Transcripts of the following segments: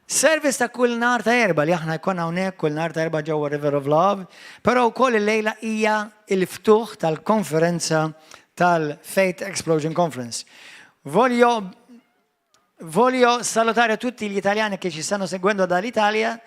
Service ta' kull nar ta' erba li aħna jkun hawnhekk kull nar ta' erba ġewwa River of Love, però wkoll il-lejla hija l-ftuħ tal-konferenza tal-Faith Explosion Conference. Voglio salutare tutti gli italiani che ci stanno seguendo dall'Italia,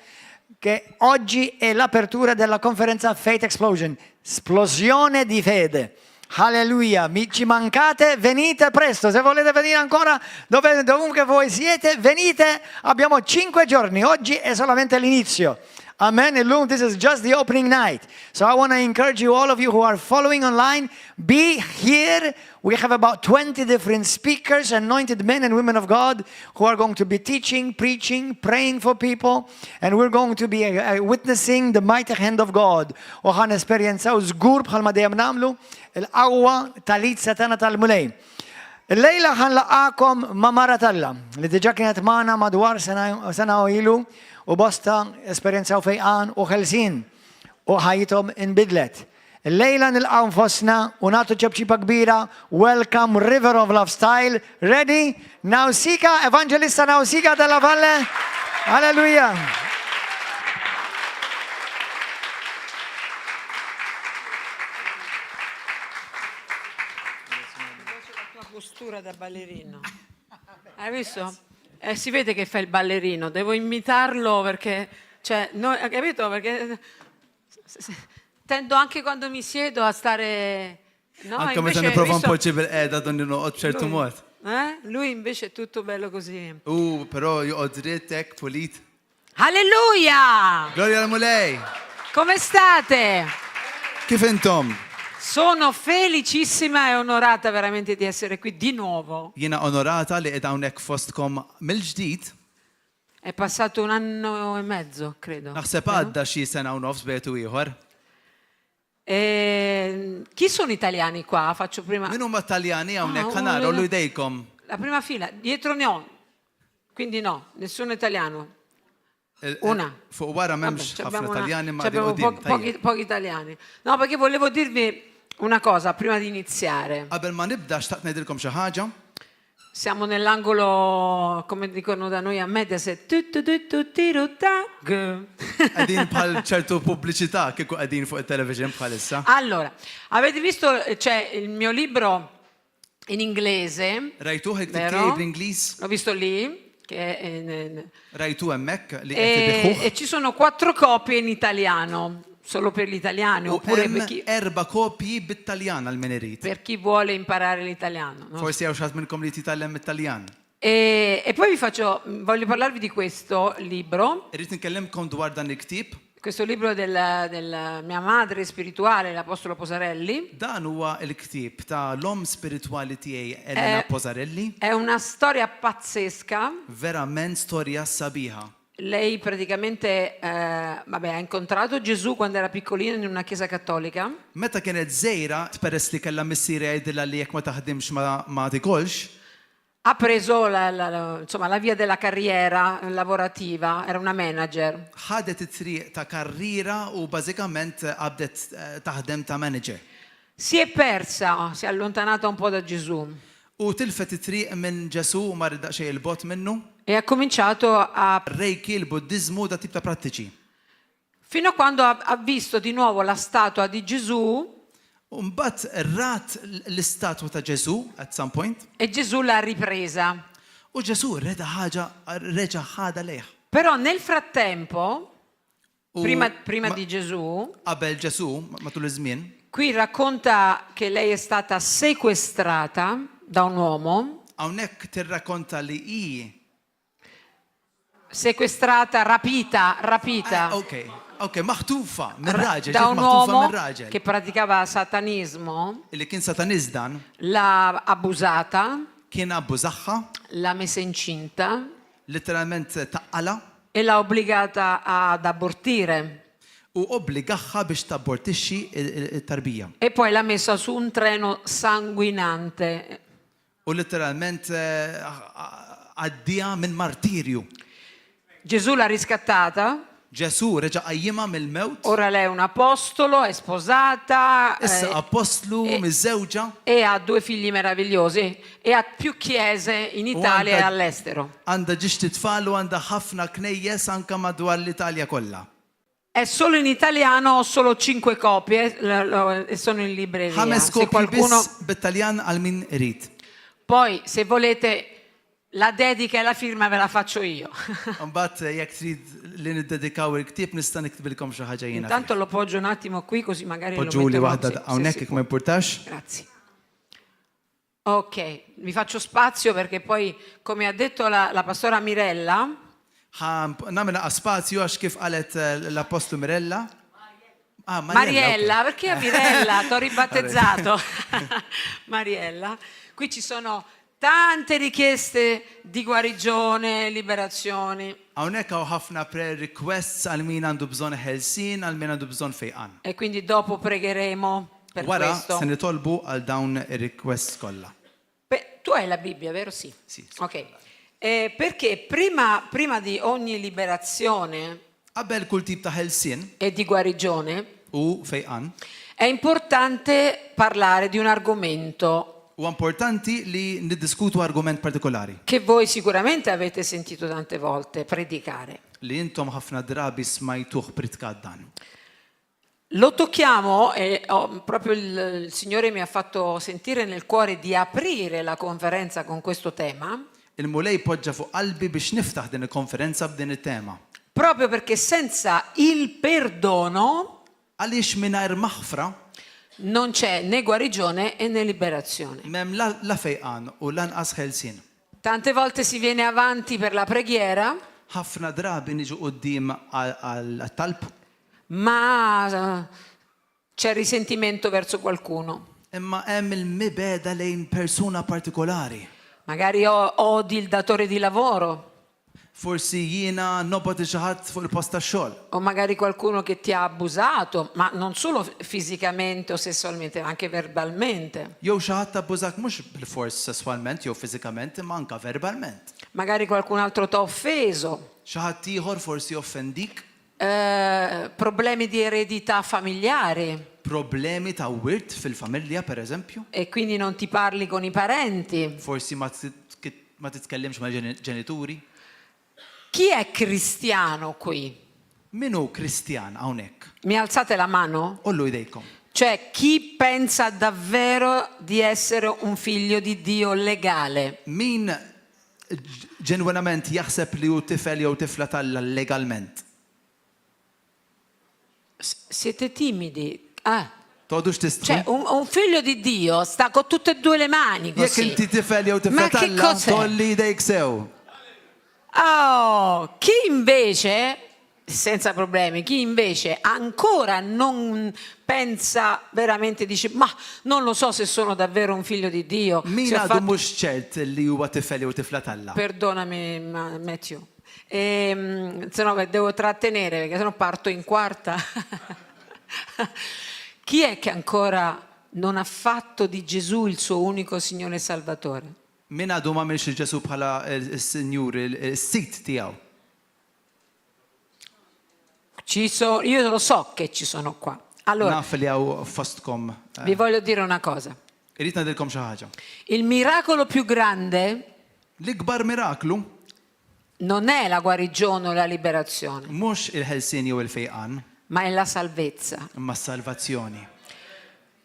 che oggi è l'apertura della conferenza Faith Explosion, esplosione di fede. Alleluia, ci mancate, venite presto, se volete venire ancora dovunque voi siete, venite, abbiamo 5 giorni, oggi è solamente l'inizio. Amen. This is just the opening night. So I want to encourage you, all of you who are following online, be here. We have about 20 different speakers, anointed men and women of God, who are going to be teaching, preaching, praying for people, and we're going to be witnessing the mighty hand of God. وحن esperienza زغور بحال ما دايما نعملوا القوة تاليت ستنا tal-mulej. الليلة هنلقاكم مع مرة الله اللي ديجا كانت معنا مدوار سنة وإلو وبسطة esperienza وفيقان وخلصين وحياتهم انبدلت. الليلة نلقاو نفسنا ونعطوا تشبشيبة كبيرة. Welcome River of Love Style. Ready? Nausicaa, Evangelista Nausicaa della Valle. Alleluia. La tua postura da ballerino. Hai visto? Si vede che fai il ballerino, devo imitarlo perché, cioè, hai capito? Perché tendo anche quando mi siedo a stare... No, Anche meta nipprova npoġġi bil-qiegħda don noqgħod b'ċertu mod. Lui invece è tutto bello così. Però joqgħod dritt hekk pulit. Alleluia! Gloria al mulej! Come state? Kif intom? Sono felicissima e onorata veramente di essere qui di nuovo. Jiena onorata li qiegħda hawnhekk fostkom mill-ġdid. È passato 1 anno e mezzo, credo. Naħseb għadda xi sena u nofs bejtu ieħor. Chi sono italiani qua? Faccio prima. Min huma Taljani hawnhekk ħanaru lu jdejkom. La prima fila, dietro no. Quindi no, nessuno italiano. Una. Fuq wara m'hemmx ħafna Taljani ma abbiamo pochi italiani. No, perché volevo dirvi una cosa prima di iniziare. Qabel ma nibda xtaqt ngħidilkom xi ħaġa. Siamo nell'angolo, come dicono da noi a Mediaset, Qegħdin bħal ċertu pubbliċità kieku qegħdin fuq it-television bħalissa. Allora, avete visto c'è il mio libro in inglese? Rajtuh vero? bl-Ingliż? L'ho visto lì. Rajtu hemmhekk li qed e ci sono 4 copie in italiano. Solo per gli italiani oppure per chi... 4 kopji bit-Taljan għal min irid. Per chi vuole imparare l'italiano. No? Forsi hawn xi minnkom li titgħallem it-Taljan. E poi voglio parlarvi di questo libro. Irrid nkellimkom dwar dan il-ktieb. Questo libro della mia madre spirituale, l'Apostolo Posarelli. Dan huwa l-ktieb ta' l-om spirituali tiegħi Elena Posarelli. È una storia pazzesca. Verament storja sabiħa. Lei praticamente ha incontrato Gesù quando era piccolina in una chiesa cattolica. Meta kienet żejra, peress li kellha missier jgħidilha li jekk ma taħdimx ma tikolx. Ha preso la via della carriera lavorativa, era una manager. Ħadet it-triq ta' karriera u bażikament qabdet taħdem ta' manager. Si è persa, si è allontanata un po' da Gesù. U tilfet it-triq minn Ġesu ma rridaq xejn il-bot minnu. E ha cominciato a Reiki, il-Buddizmu da tip ta' prattiċi. Fino a quando ha visto di nuovo la statua di Gesù. Mbagħad rat l-istatwa ta' Ġesu at some point. E Gesù l'ha ripresa. U Ġesu reġa' ħada lejh. Però nel frattempo, prima di Gesù, qabel Ġesu matul iż-żmien, qui racconta che lei è stata sequestrata da un uomo. Hawnhekk tirrakkonta li hi sequestrata, rapita. Ok, maħtufa minn raġel, da un uomo che che praticava satanismo. Li kien satanizdan. L'ha abusata. Kien abbużaħħa. L'ha messa incinta. Letteralment taqqala. E l'ha obbligata ad abortire. U obbligaħħa biex tabbortixxi it-tarbija. E poi l'ha messa su un treno sanguinante. U letteralment għaddija minn martirju. Gesù l'ha riscattata. Ġesu reġa' qajjimha mill-mewt. Ora lei è un apostolo, è sposata Issa apostlu miż-żewġa e ha 2 figli meravigliosi e ha più chiese in Italia e all'estero. għandha ġiex titfal u għandha ħafna knejjes anke madwar l-Italja kollha. È solo in italiano, ho solo 5 copie e sono in libreria. Ħames Se kopji qualcuno... biss bit-Taljan għal min irid. Poi, se volete, la dedica e la firma ve la faccio io. Mbagħad jekk trid li niddedikaw il-ktieb nista' niktbilkom xi ħaġa jiena. Intanto lo poggio un attimo qui, così magari lo Poġġu li metterò- waħda sì, hawnhekk sì, jekk ma importax. Grazie. Ok, vi faccio spazio perché poi, come ha detto la pastora Mirella, Nagħmel spazju għax kif qalet l-Apostlu Mirella. Ah, Mariella, ok. perché a Mirella? T'ho ribattezzato. Mariella. Qui ci sono tante richieste di guarigione, liberazioni. Hawnhekk hawn ħafna prayer requests għal min għandu bżonn ħelsien, għal min għandu bżonn fejqan. E quindi dopo pregheremo per Wara questo. se nitolbu għal dawn ir-requests kollha. Tu hai la Bibbia, vero? Sì. Sì. Ok. Perché prima di ogni liberazione Qabel kull tip ta' ħelsien e di guarigione u fejqan, è importante parlare di un argomento huwa importanti li niddiskutu argument partikolari che voi sicuramente avete sentito tante volte predicare. li intom ħafna drabi smajtuh pritkat dan. Lo tocchiamo e proprio il Signore mi ha fatto sentire nel cuore di aprire la conferenza con questo tema, Il-mulej poġġa fuq qalbi biex niftaħ din il-konferenza b'din it-tema. proprio perché senza il perdono Għaliex mingħajr maħfra non c'è né guarigione né liberazione. m'hemm la fejqan u lanqas ħelsien. Tante volte si viene avanti per la preghiera, Ħafna drabi niġu qudiem għal-talb, ma c'è risentimento verso qualcuno. imma hemm il-mibeda lejn persuna partikolari. Magari odi il datore di lavoro, Forsi jiena nobod xi ħadd fuq il-post tax-xogħol. o magari qualcuno che ti ha abusato, ma non solo fisicamente o sessualmente, ma anche verbalmente. Jew xi ħadd abbużak mhux bil-fors sesswalment jew fiżikament imma anke verbalment. Magari qualcun altro ti ha offeso, Xi ħadd ieħor forsi offendik, problemi di eredità familiari problemi ta' wirt fil-familja pereżempju, e quindi non ti parli con i parenti. forsi ma titkellimx ma' ġenituri. Chi è cristiano qui? Minu Kristjan hawnhekk? Mi alzate la mano? Ollu jdejkom. Cioè, chi pensa davvero di essere un figlio di Dio legale? Min ġenwinament jaħseb li hu tifel jew tifla talla legalment? Siete timidi? Tgħodux tistħu? Cioè, un figlio di Dio sta con tutte e 2 le mani Jekk così. inti tifel jew tifla Ma che talla, cos'è? tolli jdejk sew. Oh, chi invece, senza problemi, chi invece ancora non pensa veramente, dice, ma non lo so se sono davvero un figlio di Dio. Min Se ho għadu fatto- mhux ċert li huwa tifel jew tifla talla? Perdonami, Matthew. Se no devo trattenere perché sennò parto in quarta. Chi è che ancora non ha fatto di Gesù il suo unico Signore e Salvatore? Min għadu ma milx il-ġesu bħala il-Sinjur, il-sit tiegħu. Io lo so che ci sono qua. Allora, Naf li għaw fostkom. vi voglio dire una cosa. Irrid ngħidilkom xi ħaġa. Il miracolo più grande L-ikbar miraklu non è la guarigione o la liberazione, mhux il-ħelsien jew il-fejqan, ma è la salvezza. imma s-salvazzjoni.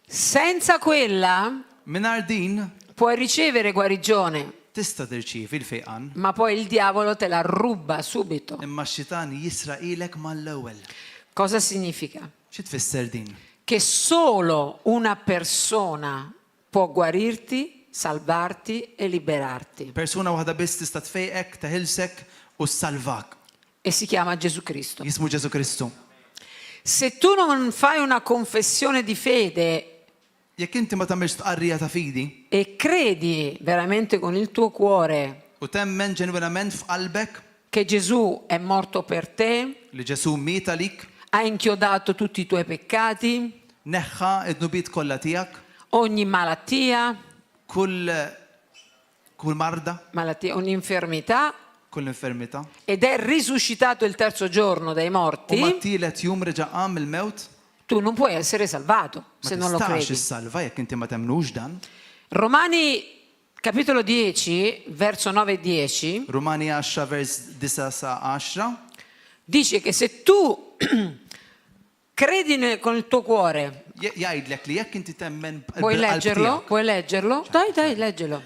Senza quella Mingħajr din puoi ricevere guarigione, tista' tirċievi l-fejqan, ma poi il diavolo te la ruba subito. imma x-xitan jisraqilek mal-ewwel. Cosa significa? Xi tfisser din? Che solo una persona può guarirti, salvarti e liberarti. Persuna waħda biss tista' tfejqek, teħilsek u s-salvak. E si chiama Gesù Cristo. Jismu Ġesu Kristu. Se tu non fai una confessione di fede Jekk inti ma tagħmilx tqarrija ta' fidi e credi veramente con il tuo cuore u temmen ġenwinament f'qalbek che Gesù è morto per te, li Ġesu miet għalik, ha inchiodato tutti i tuoi peccati, neħħa id-nubiet kollha tiegħek, ogni malattia, kull marda, ogni infermità, kull infermità. ed è risuscitato il terzo giorno dai U morti, mat-tielet jum reġa' qam il-mewt. tu non puoi essere salvato se non lo Ma tistax credi. is-salva jekk inti ma temnux dan. Romani capitolo 10, verso 9 e 10, Rumani 10 vers 9 sa 10. dice che se tu credi con il tuo cuore, Jgħidlek li jekk inti temmen puoi bil-qalb leggerlo? tiegħek. Puoi leggerlo? Dai, leggelo.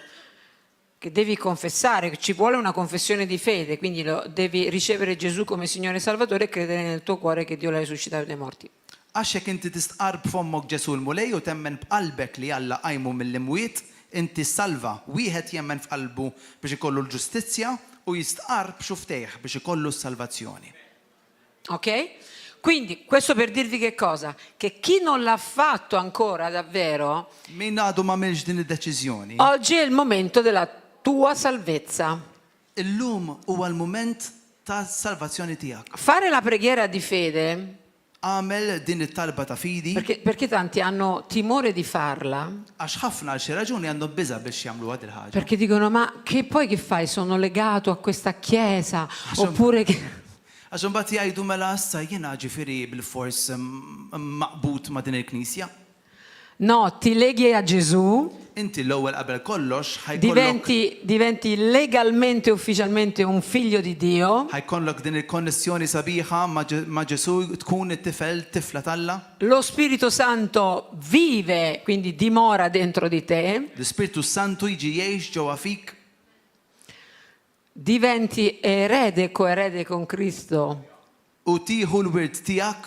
Che devi confessare, che ci vuole una confessione di fede, quindi devi ricevere Gesù come Signore e Salvatore e credere nel tuo cuore che Dio l'ha risuscitato dai morti. Għax jekk inti tistqarb fommok Ġesu l-mulej u temmen b'qalbek li Alla qajmu mill-imwiet, inti salva. Wieħed jemmen f'qalbu biex ikollu l-ġustizzja u jistqarb xuftejh biex ikollu s-salvazzjoni. Ok? Quindi questo per dirvi che cosa? Che chi non l'ha fatto ancora davvero, Min għadu ma milx din id-deċiżjoni. oggi è il momento della tua salvezza. Illum huwa l-mument ta' salvazzjoni tiegħek. Fare la preghiera di fede, Għamel din it-talba ta' fidi perché tanti hanno timore di farla, għax ħafna għal xi raġuni għandhom biża biex jagħmlu għad il-ħaġa. perché dicono ma che fai? Sono legato a questa chiesa, oppure che... Għax imbagħad jgħidu mela issa jiena ġifieri bil-fors maqbut ma' din il-Knisja. No, ti leghi a Gesù, Inti l-ewwel qabel kollox ħajkollok diventi legalmente, ufficialmente un figlio di Dio. ħajkollok din il-konnessjoni sabiħa ma' Ġesu tkun it-tifel tifla talla. Lo Spirito Santo vive, quindi dimora dentro di te. L-Ispirtu Santu jiġi jgħix ġewwa fik. Diventi erede, coerede con Cristo U tieħu l-wirt tiegħek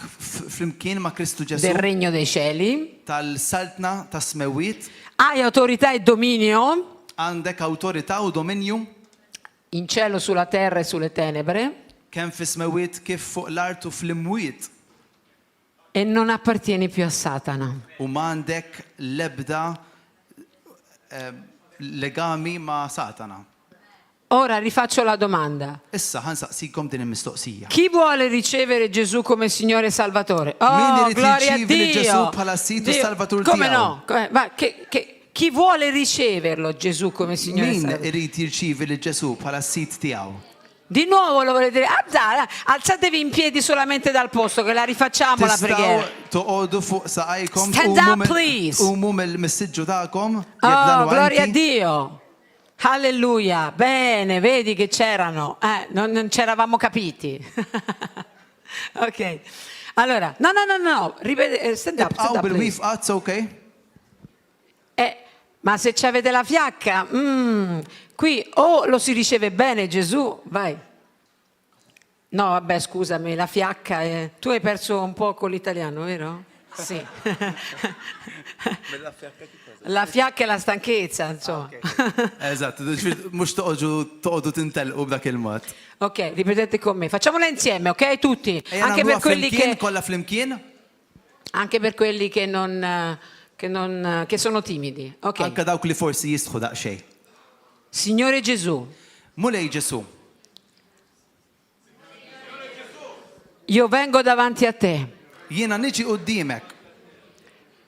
flimkien ma' Kristu del Ġesu regno dei cieli. tal-saltna ta' smewiet. Hai autorità e dominio Għandek awtorità u dominju in cielo, sulla terra e sulle tenebre kemm fi smewiet kif fuq l-art u fl-imwiet. e non appartieni più a Satana. U m'għandek l-ebda legami ma' Satana. Ora rifaccio la domanda. Issa ħansaqsikom din il-mistoqsija. Chi vuole ricevere Gesù come Signore e Salvatore? Min Oh, irid gloria a jirċievi Gesù Dio! bħala Situ Dio. Salvatur Come tiegħu? no? Ma chi vuole riceverlo Gesù come Signore e Min Salvatore? irid jirċievi li Ġesu bħala sit tiegħu? Di nuovo lo volete dire? Alzatevi in piedi solamente dal posto che la rifacciamo la preghiera. Tistgħu toqgħodu fuq saqajkom Stand up, please. umu mill-missiġġu tagħkom. Oh, gloria a Dio! Alleluia! Bene, vedi che c'erano. Non ci eravamo capiti. Ok. Allora, no. Ripete, stand up, Ibqgħu please. bil-wifqat, okay? Ma se ci avete la fiacca, qui o lo si riceve bene Gesù, vai. No, vabbè, scusami, la fiacca è... Tu hai perso un po' con l'italiano, vero? Sì. La fiacca è la stanchezza, insomma. Eżatt, mhux toqgħodu tintelqu b'dak il-mod. Ok, ripetete con me. Facciamola insieme, ok? Tutti. Ejja Anche per nagħmluha quelli flimkien, che... kollha flimkien, Anche per quelli che sono timidi. Ok. anke dawk li forsi jistħu daqsxejn. Signore Gesù, Mulej Ġesu, io vengo davanti a te jiena niġi quddiemek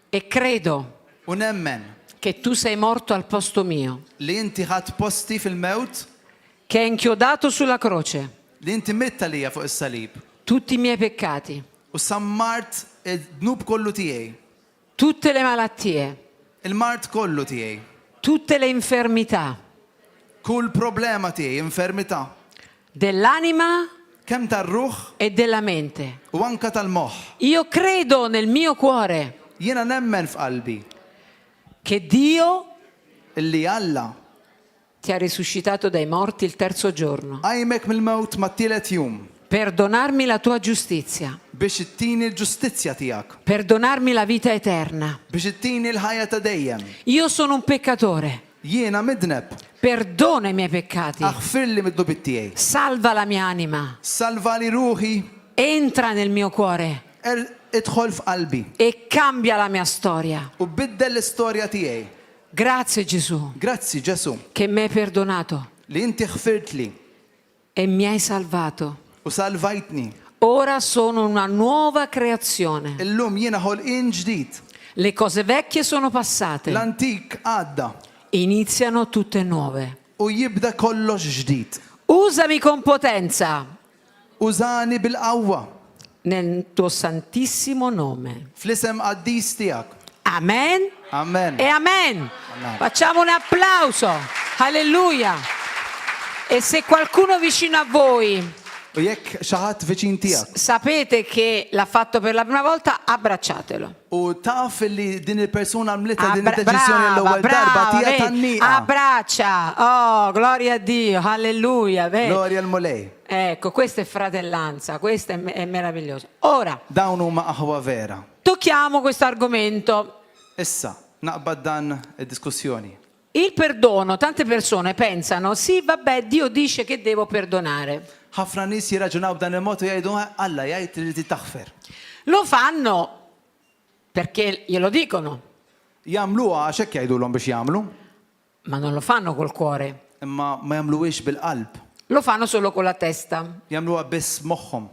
e credo u nemmen che tu sei morto al posto mio, li inti ħadd posti fil-mewt, che hai inchiodato sulla croce li inti mitta lija fuq is-salib tutti i miei peccati, u sammart id-dnub kollu tiegħi, tutte le malattie, il-mart kollu tiegħi, tutte le infermità kull problema tiegħi, infermità, dell'anima kemm tar-ruħ e della mente. u anke tal-moħħ. Io credo nel mio cuore Jiena nemmen f'qalbi che Dio illi Alla ti ha risuscitato dai morti il terzo giorno għajmek mill-mewt mat-tielet jum per donarmi la tua giustizia, biex ittini l-ġustizzja tiegħek, per donarmi la vita eterna. biex ittini l-ħajja ta' dejjem. Io sono un peccatore, Jiena midneb, perdona i miei peccati, aħfirli mid-dubit tiegħi. salva la mia anima, Salva li ruħi, entra nel mio cuore idħol f'qalbi e cambia la mia storia. u biddel l-istorja tiegħi. Grazie Gesù Grazzi Ġesu che mi hai perdonato li inti ħfirtli e mi hai salvato. u salvajtni. Ora sono una nuova creazione. Illum jiena ħolqien ġdid. Le cose vecchie sono passate, L-antik għadda iniziano tutte nuove. u jibda kollox ġdid. Usami con potenza Użani bil-qawwa nel tuo santissimo nome. fl-isem qaddis tiegħek. Amen. Amen. E amen. Amen. Facciamo un applauso. Alleluia. E se qualcuno vicino a voi U jekk xi ħadd viċin tiegħek sapete che l'ha fatto per la prima volta, abbracciatelo. u taf li din il-persuna għamlitha din id-deċiżjoni l-ewwel darba brava, tiegħek vedi? tan-nieqa. Abbraccia. Oh, gloria a Dio. Alleluia. Vedi? Glorja l-mulej. Ecco, questa è fratellanza, questo è meraviglioso. Ora, Dawn huma aħwa vera. tocchiamo questo argomento. Issa, naqbad dan id-diskussjoni. Il perdono, tante persone pensano, sì, vabbè, Dio dice che devo perdonare. Ħafna nies jirraġunaw b'dan il-mod u jgħidu Alla jgħid li taħfer. Lo fanno perché glielo dicono, Jagħmluha għax hekk jgħidulhom biex jagħmlu, ma non lo fanno col cuore, imma ma jagħmluhiex bil-qalb. lo fanno solo con la testa. Jagħmluha biss moħħhom.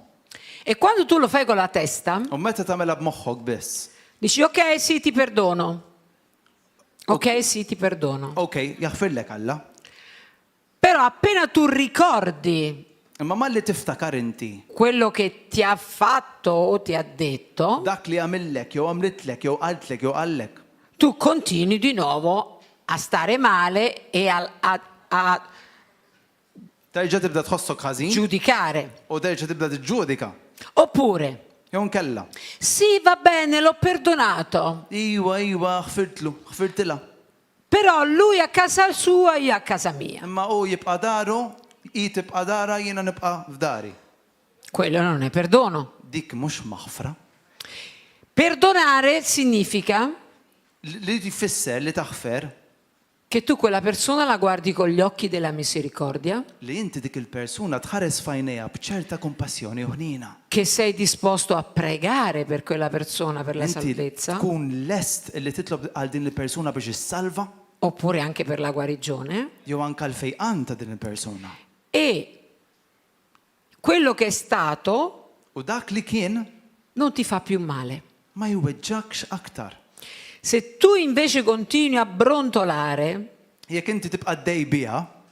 E quando tu lo fai con la testa, U meta tagħmelha b'moħħok biss. dici ok, sì, ti perdono. Ok, sì, ti perdono. Okej, jaħfirlek Alla. Però appena tu ricordi Imma malli tiftakar inti quello che ti ha fatto o ti ha detto, dak li għamillek, jew għamlitlek, jew qaltlek, jew qallek. tu continui di nuovo a stare male e a Terġa' tibda tħossok ħażin giudicare. u terġa' tibda tiġġudika. Oppure, Jew nkella. sì, va bene, l'ho perdonato, Iwa, ħfirtila. però lui a casa sua, io a casa mia. Imma u jibqa' daru, i tibqa' dara, jiena nibqa' f'dari. Quello non è perdono. Dik mhux maħfra. Perdonare significa Li tifisser li taħfer che tu quella persona la guardi con gli occhi della misericordia, li inti dik il-persuna tħares fajnejha b'ċerta kompassjoni u ħnina. che sei disposto a pregare per quella persona per la Inti salvezza, tkun lest li titlob għal din il-persuna biex issalva oppure anche per la guarigione, jew anke l-fejqan ta' din il-persuna. e quello che è stato U dak li kien non ti fa più male. ma jweġġakx aktar. Se tu invece continui a brontolare, Jekk inti tibqa' dej biha,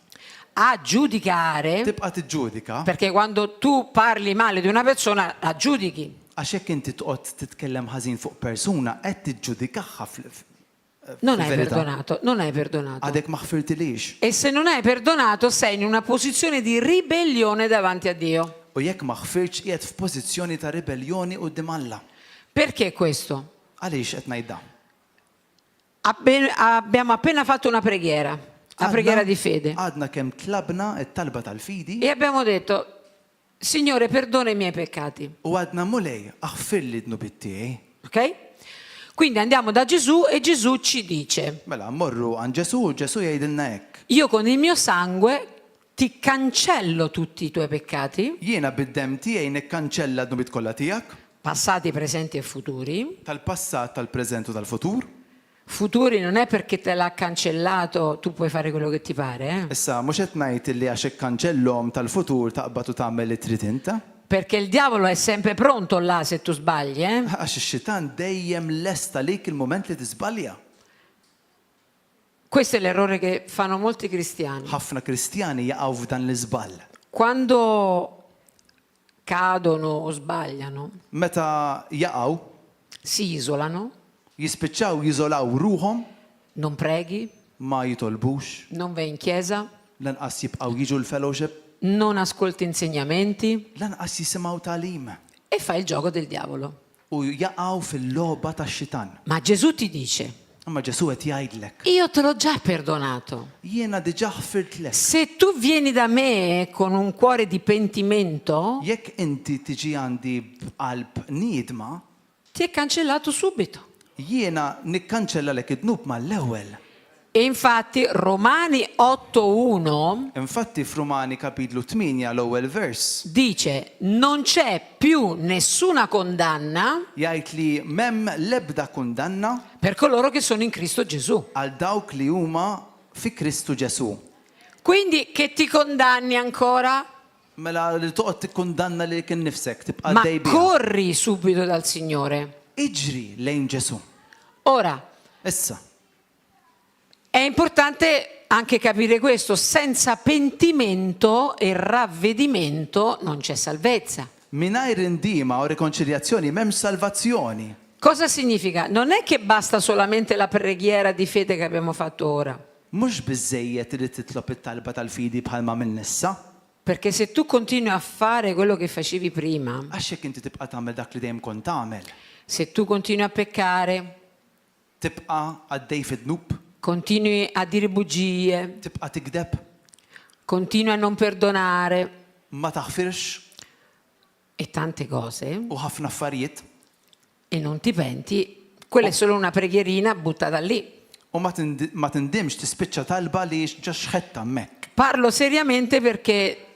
a giudicare, tibqa' tiġġudika, perché quando tu parli male di una persona la giudichi, għax jekk inti tqgħod titkellem ħażin fuq persuna qed tiġġudikaha non hai fil-verità. perdonato, non hai perdonato. Għadek ma ħfirtilix. E se non hai perdonato sei in una posizione di ribellione davanti a Dio. U jekk ma ħfirx qiegħed f'pożizzjoni ta' ribellioni quddiem Alla. Perché questo? Għaliex qed ngħidha? Abbiamo appena fatto una preghiera, la preghiera di fede, Għadna kemm tlabna t-talba tal-fidi e abbiamo detto, Signore, perdona i miei peccati. u għadna mulej aħfir li d-nubit tiegħi. Ok? Quindi andiamo da Gesù e Gesù ci dice, Mela mmorru għan Ġesu, Ġesu jgħidilna hekk. io con il mio sangue ti cancello tutti i tuoi peccati, Jiena bid-dem tiegħi nikkanċella d-nubit kollha tiegħek, passati, presenti e futuri. tal-passat, tal-preżent u tal-futur. Futuri non è perché te l'ha cancellato, tu puoi fare quello che ti pare, Issa mhux qed ngħid li għax ikkanċellhom tal-futur taqbad u tagħmel li trid inta. perché il diavolo è sempre pronto là se tu sbagli, Għax ix-xitan dejjem lesta lik il-moment li tiżbalja. Questo è l'errore che fanno molti cristiani. Ħafna Kristjani jaqgħu f'dan l-iżball. Quando cadono o sbagliano, Meta jaqgħu si isolano, jispiċċaw jiżolaw ruhom, non preghi, ma jitolbux, non vai in chiesa, lanqas jibqgħu jiġu l-fellowship, non ascolti insegnamenti lanqas jisimgħu tagħlim e fai il gioco del diavolo. u jaqgħu fil-logħba tax-xitan. Ma Gesù ti dice, Imma Ġesu qed jgħidlek, io te l'ho già perdonato. jiena diġà ħfirtlek. Se tu vieni da me con un cuore di pentimento, Jekk inti tiġi għandi b'qalb niedma, ti è cancellato subito. jiena nikkanċellalek id-dnub mal-ewwel. E infatti Romani 8:1 Infatti f'Rumani kapitlu 8 l-ewwel vers dice non c'è più nessuna condanna jgħid li m'hemm l-ebda kundanna per coloro che sono in Cristo Gesù. għal dawk li huma fi Kristu Ġesu. Quindi che ti condanni ancora? Mela li toqgħod tikkundanna li kien nifsek tibqa' Ma dej biha. corri subito dal Signore. Iġri lejn Ġesu. Ora, Issa, È importante anche capire questo, senza pentimento e ravvedimento non c'è salvezza. Minajr indima u rekonċiljazzjoni m'hemmx salvazzjoni. Cosa significa? Non è che basta solamente la preghiera di fede che abbiamo fatto ora, Mhux biżejjed irid titlob it-talba tal-fidi bħalma minn nissa, perché se tu continui a fare quello che facevi prima, għax jekk inti tibqa' tagħmel dak li dejjem kont tagħmel, se tu continui a peccare, tibqa' għaddej fid-dnub, continui a dire bugie, tibqa' tikdeb, continui a non perdonare ma taħfirx e tante cose u ħafna affarijiet e non ti penti, quella è solo una preghierina buttata lì. u ma tindimx tispiċċa talba li ġax xetta hemmhekk. Parlo seriamente perché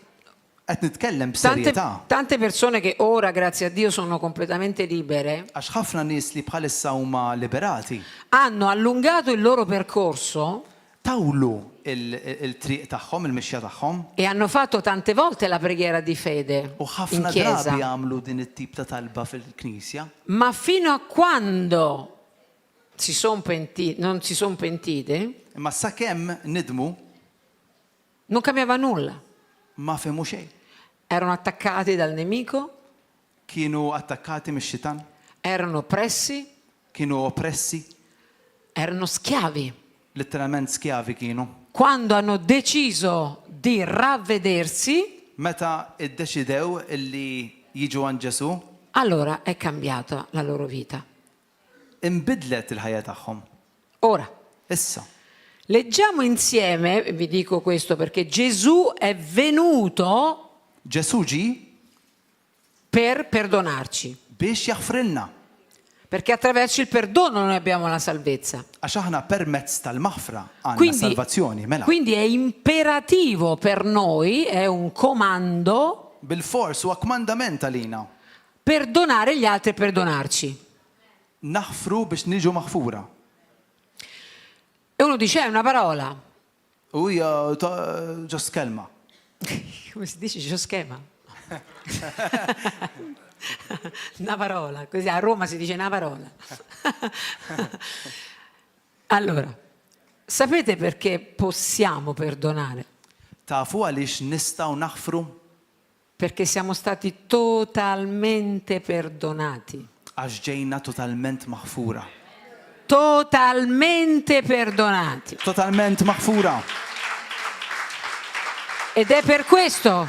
Qed nitkellem tante, b'serjetà. tante persone che ora, grazie a Dio, sono completamente libere, Għax ħafna nies li bħalissa huma liberati hanno allungato il loro percorso tawlu il-triq tagħhom, il-mixja tagħhom e hanno fatto tante volte la preghiera di fede u in ħafna drabi chiesa. jagħmlu din it-tip ta' talba fil-Knisja. Ma fino a quando non si sono pentite, Imma sakemm nidmu non cambiava nulla. ma fehmu xejn. Erano attaccati dal nemico, Kienu attakkati mix-xitan, erano oppressi, kienu oppressi, erano schiavi. letteralment skjavi kienu. Quando hanno deciso di ravvedersi, Meta iddeċidew illi jiġu għand Ġesu, allora è cambiata la loro vita. imbidlet il-ħajja tagħhom. Ora, Issa, leggiamo insieme, vi dico questo perché Gesù è venuto Ġesu ġi per perdonarci, biex jaħfrilna. perché attraverso il perdono noi abbiamo la salvezza. Għax aħna permezz tal-maħfra għandna Quindi, salvazzjoni, mela. quindi è imperativo per noi, è un comando, Bil-fors u kmandament għalina. perdonare gli altri e perdonarci. Naħfru biex niġu maħfura. E uno dice, è una parola. U hija ġos kelma. Come si dice? C'è schema. Una parola, così a Roma si dice una parola. Allora, sapete perché possiamo perdonare? Tafu għaliex nistgħu naħfru Perché siamo stati totalmente perdonati. għax ġejna totalment maħfura. Totalmente perdonati. Totalment maħfura. Ed è per questo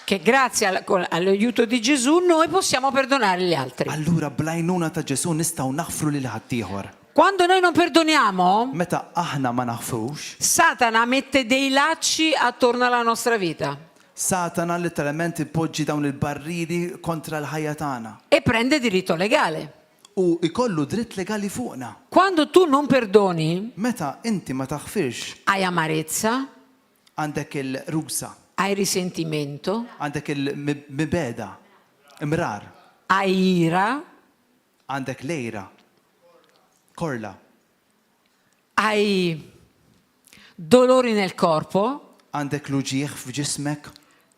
che grazie all'aiuto di Gesù noi possiamo perdonare gli altri. Allura blajnuna ta' Ġesu nistgħu naħfru lil ħaddieħor. Quando noi non perdoniamo, Meta aħna ma naħfrux, Satana mette dei lacci attorno alla nostra vita Satana letteralment ipoġġi dawn il-barriri kontra l-ħajja tagħna e prende diritto legale. u ikollu dritt legali fuqna. Quando tu non perdoni, Meta inti ma taħfirx, hai amarezza, għandek il-rugsa, hai risentimento, għandek il-mibeda, imrar, hai ira, għandek lejra, korla, hai dolori nel corpo. għandek luġieħ f'ġismek.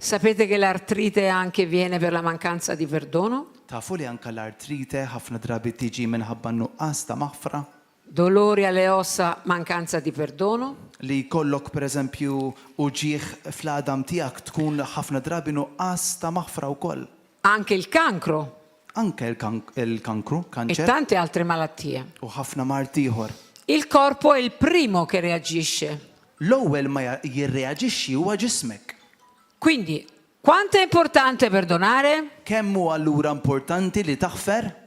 Sapete che l'artrite anche viene per la mancanza di perdono? Tafu li anka l-artrite ħafna drabi tiġi minħabba nuqqas ta' maħfra Dolori alle ossa, mancanza di perdono. li kollok per eżempju uġieħ fl-adam tiegħek tkun ħafna drabi nuqqas ta' maħfra wkoll. Anche il cancro Anke il-kankru, e kanċer, tante altre malattie. u ħafna martiħor. Il corpo è il primo che reagisce. L-ewwel ma jirreaġixxi huwa ġismek. Quindi, quanto è importante perdonare? Kemm hu allura importanti li taħfer?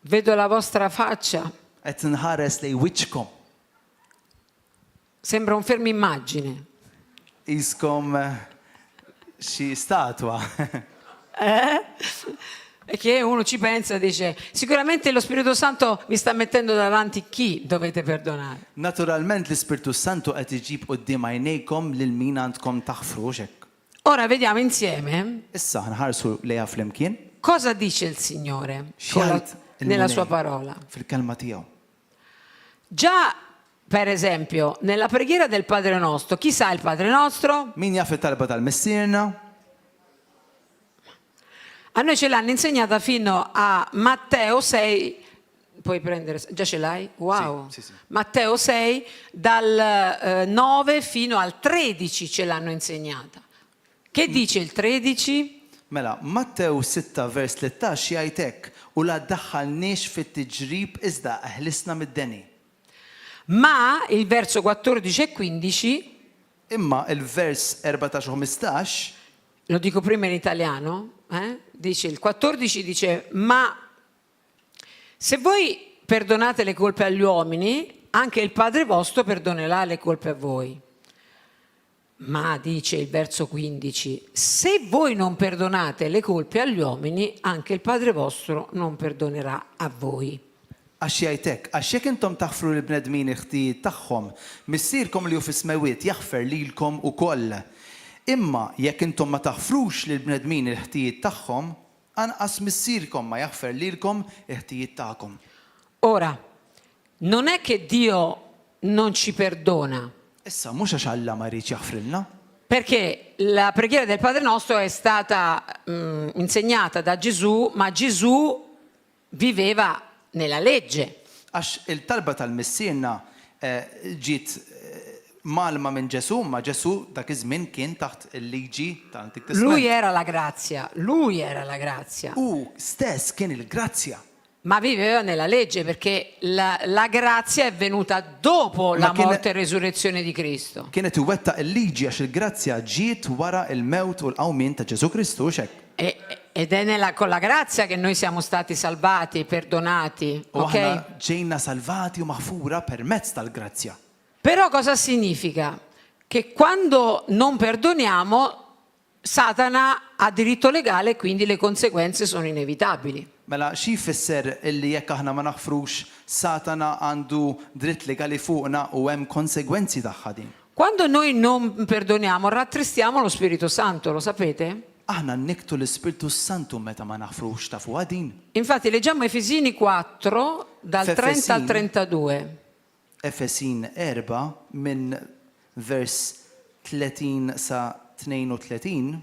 Vedo la vostra faccia, Qed nħares lej wiċċkom. sembra un fermo immagine. Iskom xi statwa. E che uno ci pensa e dice, sicuramente lo Spirito Santo vi sta mettendo davanti chi dovete perdonare. Naturalment l-Ispirtu Santu qed iġib quddiem għajnejkom lil min għandkom taħfru xek. Ora vediamo insieme Issa nħarsu lejha flimkien cosa dice il Signore x'jgħid nella il-Mulej sua parola. fil-kelma tiegħu. Già, per esempio, nella preghiera del Padre Nostro, chi sa il Padre Nostro? Min jaf it-talba tal-missierna? A noi ce l'hanno insegnata fino a Matteo 6, puoi prendere, già ce l'hai? Wow. Sì, sì. Matteo 6, dal 9 fino al 13 ce l'hanno insegnata. Che dice il 13? Mela, Mattew 6 vers 13 jgħidek u la ddaħħalniex fit-tiġrib iżda eħlisna mid-deni. Ma il verso 14 e 15, Imma il-vers 14 u 15 lo dico prima in italiano, dice il 14 dice: ma se voi perdonate le colpe agli uomini, anche il Padre vostro perdonerà le colpe a voi. Ma dice il verso 15: se voi non perdonate le colpe agli uomini, anche il Padre vostro non perdonerà a voi. għax jgħidek, għax jekk intom taħfru l-bnedmin il-ħtijiet tagħhom, missierkom li hu fis-smewiet jaħfer lilkom ukoll. Imma jekk intom ma taħfrux lill-bnedmin il-ħtijiet tagħhom, anqas missierkom ma jaħfer lilkom il-ħtijiet tagħkom. Ora, non è che Dio non ci perdona, Issa mhux għax Alla ma jrid jaħfrilna, perché la preghiera del Padre nostro è stata insegnata da Gesù, ma Gesù viveva nella legge. għax il-talba tal-missiena ġiet malma minn Ġesu, ma Ġesu dak iż-żmien kien taħt il-liġi tal-Antik Lui Testament. era la grazia, lui era la grazia, U stess kien il-grazzja. ma viveva nella legge perché la grazia è venuta dopo la che ne- morte e resurrezione di Cristo. Kienet iwettaq il-liġi għax il-grazzja ġiet wara il-mewt u l-qawmien ta' Ġesu Kristu xek. Ed è con la grazia che noi siamo stati salvati, perdonati, U ok? aħna ġejna salvati u maħfura permezz tal-grazzja. Però cosa significa? Che quando non perdoniamo, Satana ha diritto legale e quindi le conseguenze sono inevitabili. Mela xi jfisser illi jekk aħna ma naħfrux Satana għandu dritt legali fuqna u hemm konsegwenzi tagħha din. Quando noi non perdoniamo, rattristiamo lo Spirito Santo, lo sapete? Aħna niktu l-Ispirtu Santu meta ma naħfrux ta' fuqha din. Infatti leggiamo Efesini 4 dal 30 al 32. Efesin 4 minn vers 30 sa 32.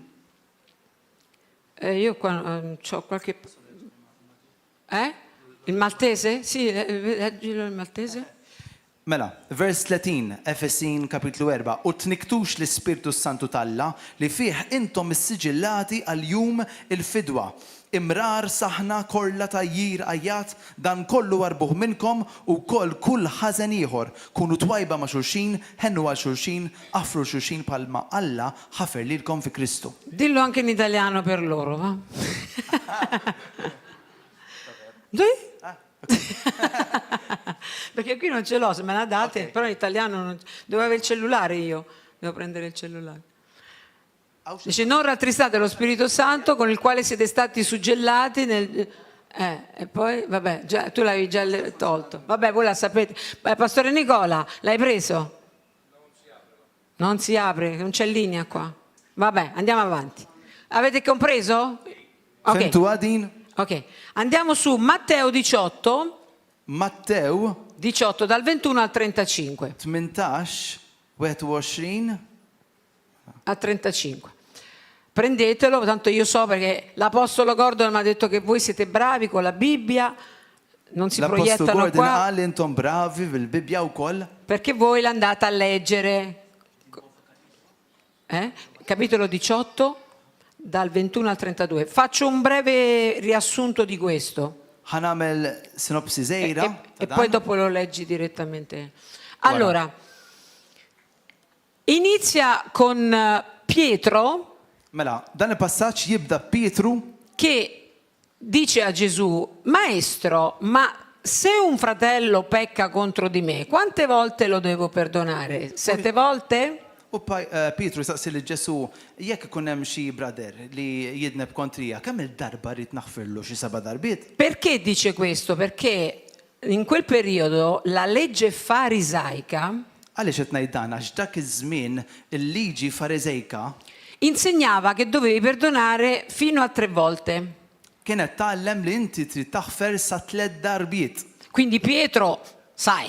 Io qua c'ho qualche... Il maltese? Sì, leggilo il maltese. Mela, vers 30, Efesin kapitlu 4, u tniktux l-Ispirtu Santu talla li fih intom is-siġillati għal-jum il-fidwa. Imrar saħna kollha tajjir ajjat dan kollu warbuh minnkom u kull ħażen ieħor. Kunu twajba ma' xulxin, ħennu għal xulxin, affru xulxin palma Alla ħafer lilkom fi Kristu. Dillo anche in italiano per loro, va? Sì? Perché qui non ce l'ho, se me la date, Ok. però in italiano non... Devo avere il cellulare io, devo prendere il cellulare. Dice: non rattristate lo Spirito Santo con il quale siete stati suggellati nel... e poi, vabbè, già, tu l'avevi già tolto. Vabbè, voi la sapete. Pastore Nicola, l'hai preso? Non si apre, non c'è linea qua. Vabbè, andiamo avanti. Avete compreso? Ok. Fentu għadin? Ok, andiamo su Matteo 18, Matteo 18 dal 21 al 35. 18, 21, A 35. Prendetelo, tanto io so perché l'Apostolo Gordon mi ha detto che voi siete bravi con la Bibbia, non si l-Apostu proiettano Gordon qua, qal intom bravi bil-Bibja wkoll. perché voi l'andate a leggere. Capitolo 18, dal 21 al 32. Faccio un breve riassunto di questo. Ħanamel sinopsi żejra. E poi dopo lo leggi direttamente. Allora, inizia con Pietro Mela, dan il-passaġġ jibda Pietru che dice a Gesù: Maestro, ma se un fratello pecca contro di me, quante volte lo devo perdonare? 7 volte? u Pietru jistaqsi li Ġesu jekk ikun hemm xi brader li jidneb kontrija, kemm il-darba rrid naħfirlu xi 7 darbiet? Perché dice questo? Perché in quel periodo la legge farisaica Għaliex qed ngħid dan għax dak iż-żmien il-liġi Fariżejka insegnava che dovevi perdonare fino a 3 volte. kienet tgħallem li inti trid taħfer sa 3 darbiet. Quindi Pietro, sai,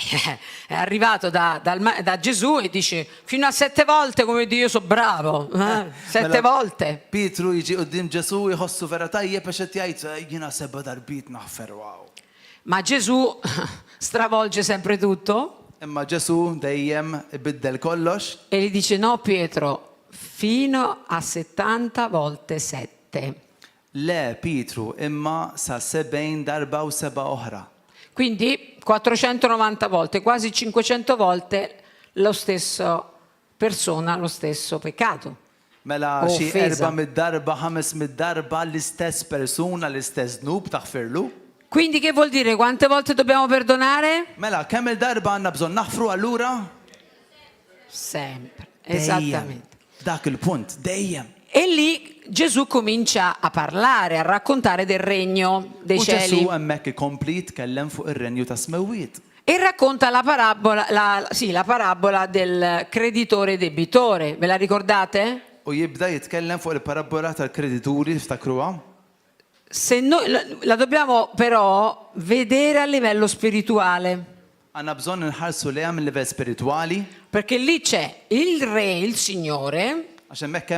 è arrivato da Gesù e dice: fino a 7 volte, come Dio, io sono bravo. 7 Mela, volte. Pietru jiġi qudiem Ġesu jħossu vera tajjeb għax qed jgħid jiena 7 darbiet naħfer wow. Ma Gesù stravolge sempre tutto Imma Ġesu dejjem ibiddel kollox e gli dice no Pietro, fino a 70 volte 7. le Pietru imma sa 70 darba u seba oħra. Quindi 490 volte, quasi 500 volte lo stesso persona, lo stesso peccato. Mela xi Offesa. 400 darba, 500 darba l-istess persuna, l-istess dnub taħfirlu. Quindi che vuol dire? Quante volte dobbiamo perdonare? Mela kemm il-darba għandna bżonn naħfru allura? Sempre, Dejjem. esattamente. Dak il-punt, dejjem. E lì Gesù comincia a parlare, a raccontare del regno dei U cieli Ġesu hemmhekk ikompli jitkellem fuq ir-renju ta' smewiet. e racconta la parabola, la parabola del creditore debitore. Ve la ricordate? U jibda jitkellem fuq il-parabola tal-kredituri, ftakruha? Se noi, la dobbiamo però vedere a livello spirituale, Għandna bżonn inħarsu leha mill-livell spiritwali, perché lì c'è il re, il Signore, għax hemmhekk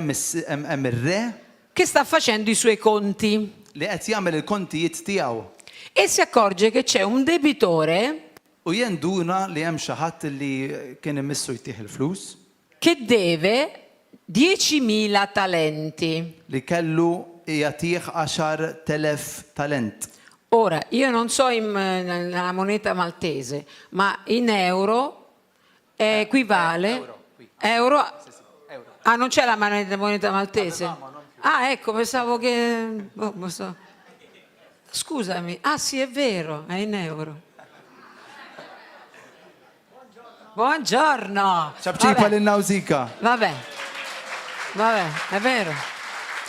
hemm ir-re che sta facendo i suoi conti li qed jagħmel il-kontijiet tiegħu. e si accorge che c'è un debitore U jenduna li hemm xi ħadd li kien imissu jtih il-flus che deve 10.000 talenti. li kellu jagħtih 10,000 talent. Ora, io non so nella moneta maltese, ma in euro equivale... Euro? Ah, non c'è la moneta maltese? Ah, ecco, pensavo che... Scusami. Ah, sì, è vero, è in euro. Buongiorno. ċabċipa Vabbè. lil-nawzika. Vabbè, è vero.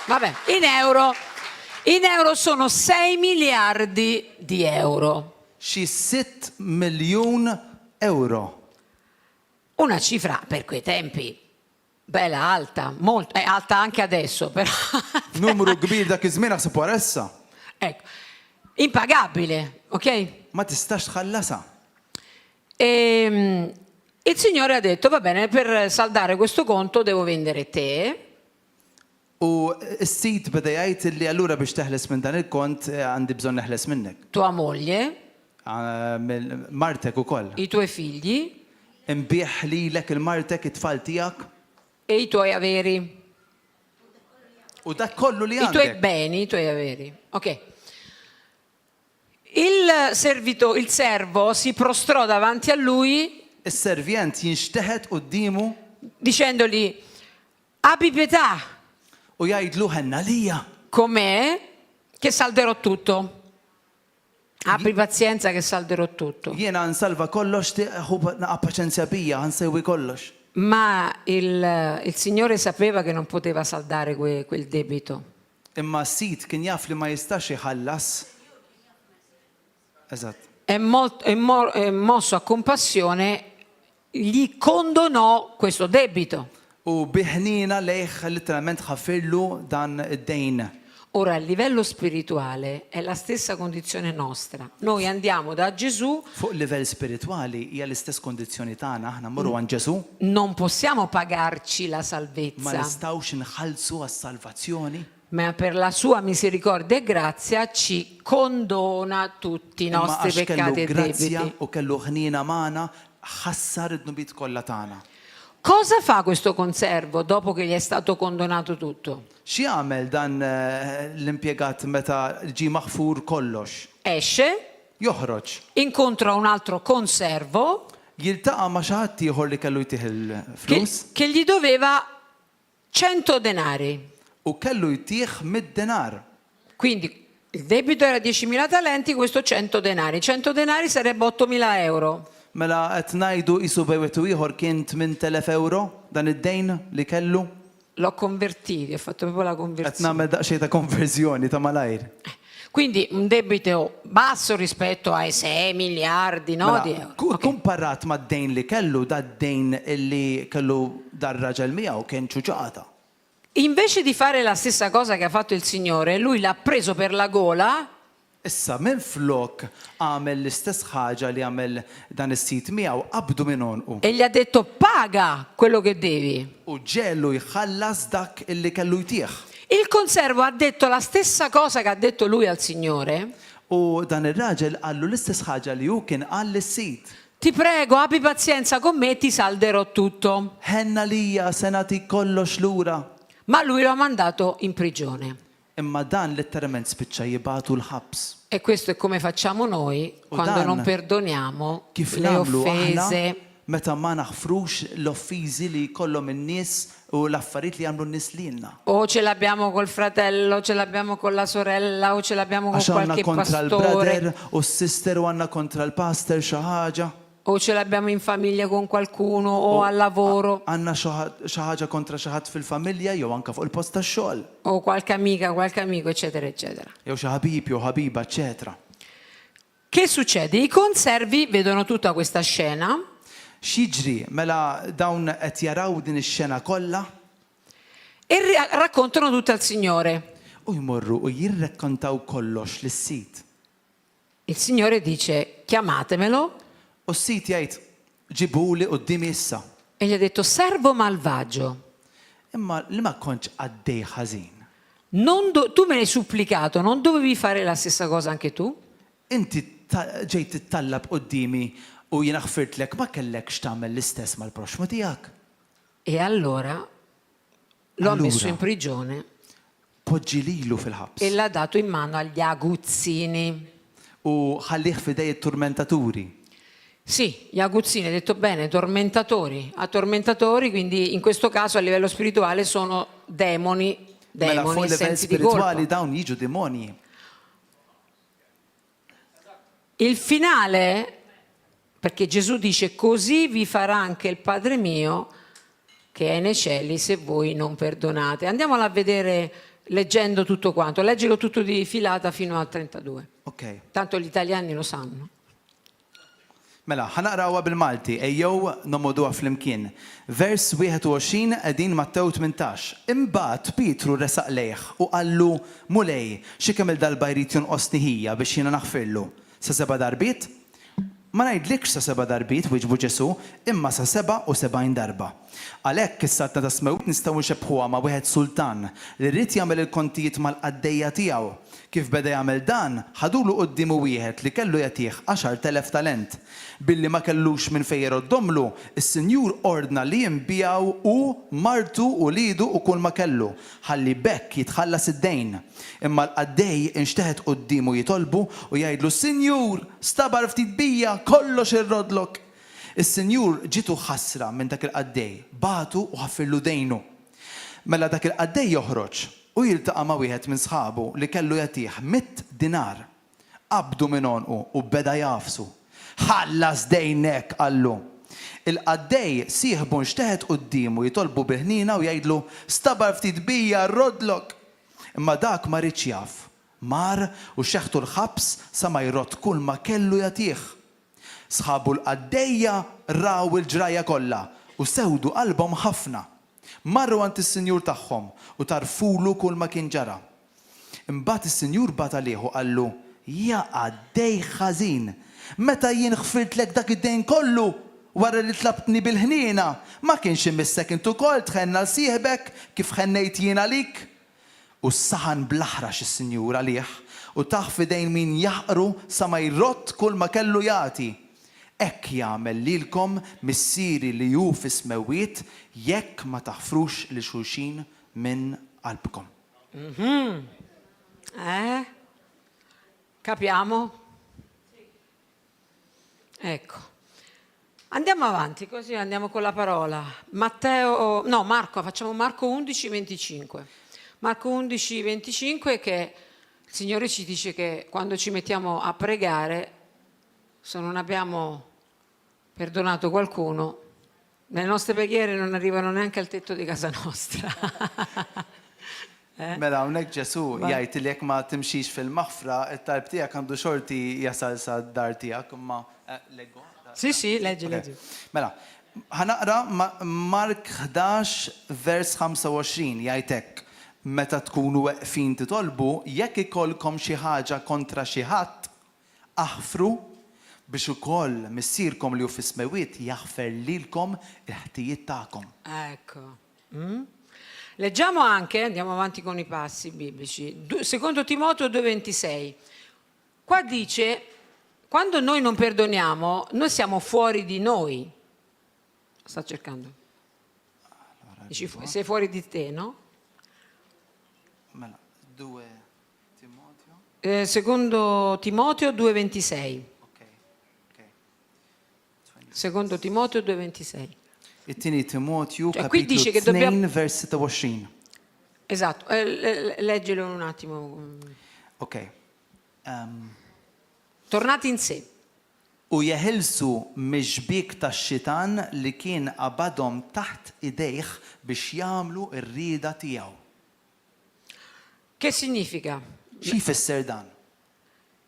Vabbè, in euro sono 6 miliardi di euro. Xi 6 miljun euro. Una cifra per quei tempi bella alta, molto, è alta anche adesso, però. Numru kbir dak iż-żmien naħseb wara issa. Ecco, impagabile, ok? Ma tistax tħallasha. Il Signore ha detto, va bene, per saldare questo conto devo vendere te, U s-sit beda jgħid li allura biex teħles minn dan il-kont għandi bżonn neħles minnek. tua moglie, Martek ukoll. i tuoi figli Imbieħ lilek il-martek it-tfal tiegħek e i tuoi averi, u dak kollu li i tuoi għandek. beni, i tuoi averi. Ok. Il servo si prostrò davanti a lui Is-servient jinxteħed quddiemu dicendogli abbi pietà u jgħidlu ħenna lija. con me che salderò tutto. Abbi pazienza che salderò tutto. Jiena nsalva kollox tieħu naqa' paċenzja bija, nsewwi kollox. Ma il Signore sapeva che non poteva saldare quel debito. Imma s-sit kien jaf li ma jistax iħallas. Eżatt. E mosso a compassione gli condonò questo debito. U biħnina lejh literalment ħaffirlu dan id-dejn. Ora, a livello spirituale è la stessa condizione nostra. Noi andiamo da Gesù, Fuq livell spiritwali hija l-istess kondizzjoni tagħna, aħna mmorru għand Ġesu, non possiamo pagarci la ma salvezza, nistgħux inħallsu għas-salvazzjoni. ma per la sua misericordia e grazia ci condona tutti i Imma nostri għax kellu peccati e grazzja debiti. u kellu ħnina magħna ħassar id-nubiet kollha tagħna. Cosa fa questo conservo dopo che gli è stato condonato tutto? Xi għamel dan l-impjegat meta ġi maħfur kollox? Esce, Joħroġ. incontra un altro conservo Jiltaqa' ma' xi ħadd ieħor li kellu jtih il-flus che gli doveva 100 denari. u kellu jtih mid-denar. Quindi il debito era 10.000 talenti, questo 100 denari. 100 denari sarebbe 8.000 euro. Mela qed ngħidu qisu bejwetu ieħor kien 8,000 euro dan id-dejn li kellu. L'ho convertito, ho fatto proprio la Qed conversione. nagħmel daqsxejn ta' konverżjoni ta' malajr. Quindi un debito basso rispetto ai 6 miliardi no, di euro. Ok. Kumparat ma' d-dejn li kellu, da' d-dejn li kellu dar raġel miegħu kien ċuċata. Invece di fare la stessa cosa che ha fatto il Signore, lui l'ha preso per la gola Issa minn flok għamel l-istess ħaġa li għamel dan is-sit miegħu qabdu minn onqu. e gli ha detto paga quello che devi. U ġellu jħallas dak illi kellu jtieħ. Il conservo ha detto la stessa cosa che ha detto lui al Signore, U dan ir-raġel qallu l-istess ħaġa li hu kien qal lis-sit. Ti prego, abbi pazienza con me, ti salderò tutto. Ħenna lija se nagħtik kollox lura. Ma lui lo ha mandato in prigione. Imma dan letteralment spiċċa jibatu l-ħabs. E questo è come facciamo noi quando dan non perdoniamo Kif le nagħmlu aħna offese. meta ma naħfrux l-offiżi li jkollhom in-nies u l-affarijiet li jagħmlu n-nies lilna. O ce l'abbiamo col fratello, ce l'abbiamo con la sorella, o ce l'abbiamo con Għax għandna qualche kontra pastore, l-brother u s-sister u għandna kontra l-pastor xi ħaġa. o ce l'abbiamo in famiglia con qualcuno, o al lavoro, Għandna xi ħaġa kontra xi ħadd fil-familja jew anke fuq il-post tax-xogħol. o qualche amica, qualche amico, eccetera, eccetera. Jew xi ħabib jew ħabiba, eċetera. Che succede? I conservi vedono tutta questa scena X'jiġri mela dawn qed jaraw din ix-xena kollha e raccontano tutto al Signore. u jmorru u jirrekkontaw kollox lis-sit. Il Signore dice: chiamatemelo. U s-sit jgħid ġibuli quddiem issa. E gli ha detto: servo malvagio, Imma li ma kontx għaddej ħażin. tu me l'hai supplicato, non dovevi fare la stessa cosa anche tu? Inti ġejt tittallab qudiemi u jiena ħfirtlek ma kellekx tagħmel l-istess mal-proxmu tiegħek. E allora lo ha Allora. messo in prigione Poġġi lilu fil-ħabs. e l'ha dato in mano agli aguzzini. U ħallih fidej it-turmentaturi. Sì, gli aguzzini, hai detto bene, tormentatori. A tormentatori, quindi in questo caso a livello spirituale sono demoni, Mela fuq demoni, livell sensi di spirituali colpa. dawn jiġu demonji. Il finale, perché Gesù dice: così vi farà anche il Padre mio che è nei cieli se voi non perdonate. Andiamolo a vedere leggendo tutto quanto, leggilo tutto di filata fino al 32. Ok. Tanto gli italiani lo sanno. Mela, ħanaqrawha bil-Malti, ejjew nomoduha fl-imkien. Vers 21 qegħdin Mattew 18. Imbagħad Pietru resaq lejh u qallu mulej xi kemm il-darba jrid jonqosni ħija biex jiena naħfirlu. Sa 7 darbiet? Ma ngħidlikx sa 7 darbiet wieġbu Ġesu, imma sa 77 darba. Għalhekk is-satna ta' smewt nistgħu nxebbħuha ma' wieħed sultan li rrid jagħmel il-kontijiet mal-qaddejja tiegħu. Kif beda jagħmel dan, ħadulu qudiemu wieħed li kellu jagħtih 10,000 talent. Billi ma kellux minn fejn jroddomlu, is-Sinjur ordna li jinbijaw u martu u lidu u kull ma kellu, ħalli bekk jitħallas id-dejn. Imma l-qaddej inxteħed qudiemu jitolbu u jgħidlu: Sinjur, stabar ftit bija, kollox irrodlok. Is-Sinjur ġitu ħasra minn dak il-qaddej, batu u ħaffirlu dejnu. Mela dak il-qaddej joħroġ u jiltaqa' ma' wieħed minn sħabu li kellu jagħtih 100 dinar. Qabdu minn onqu u beda jafsu. Ħallas dejnek qallu. Il-qaddej sieħbu nxteħed qudiemu jitolbu biħnina u jgħidlu: stabar ftit bija rrodlok. Imma dak ma ridx jaf. Mar u xeħtu l-ħabs sa ma jrott kull ma kellu jagħtih. Sħabu l-qaddejja raw il-ġraja kollha u sewdu qalbhom ħafna. Marru għand is-Sinjur tagħhom u tarfulu kull ma kien ġara. Imbagħad is-Sinjur bata lih u qallu: ja qaddej ħażin, meta jien ħfirtlek dak id-dejn kollu wara li tlabtni bil-ħniena, ma kienx imissek intu ukoll tħenna l-sieħbek kif ħennejt jien għalik? U saħan blaħrax is-Sinjur għalih u taħ fidejn min jaħqru sa ma jrott kull ma kellu jagħti. Ekk jagħmel lilkom missieri li hu fis-smewwiet jekk ma taħfrux li xulxin minn qalbkom. Capiamo? Ecco. Andiamo avanti, così andiamo con la parola. Marco, facciamo Marco 11, 25. Marco 11, 25 che il Signore ci dice che quando ci mettiamo a pregare, se non abbiamo perdonato qualcuno, le nostre preghiere non arrivano neanche al tetto di casa nostra. Mela hawnhekk Ġesu jgħid li jekk ma timxix fil-maħfra, it-talb tiegħek għandu xorti jasal sa d-dar tiegħek imma leggo. Sì, leggi. Mela, ħanaqra Mark 11 vers 25 jgħid hekk: meta tkunu weqfin titolbu, jekk ikollkom xi ħaġa kontra xi ħadd, aħfru biex ukoll missierkom li hu fis-smewwiet jaħfer lilkom il-ħtijiet tagħkom. Ecco. Leggiamo anche, andiamo avanti con i passi biblici, secondo Timoteo 2,26. Qua dice, quando noi non perdoniamo, noi siamo fuori di noi. Sta cercando. Dici, sei fuori di te, no? Mela, 2 Timoteo. Secondo Timoteo 2,26. Ok. Secondo Timoteo 2,26. It-tieni Timotju Cioè, qui kapitlu dice che 2 dobbiamo- vers 26. Esatto, leggilo un attimo. Ok. Tornate in sé. U jeħilsu miġbik ta' xitan li kien qabadhom taħt idejh biex jagħmlu r-rieda tiegħu. Che significa? Xi jfisser dan?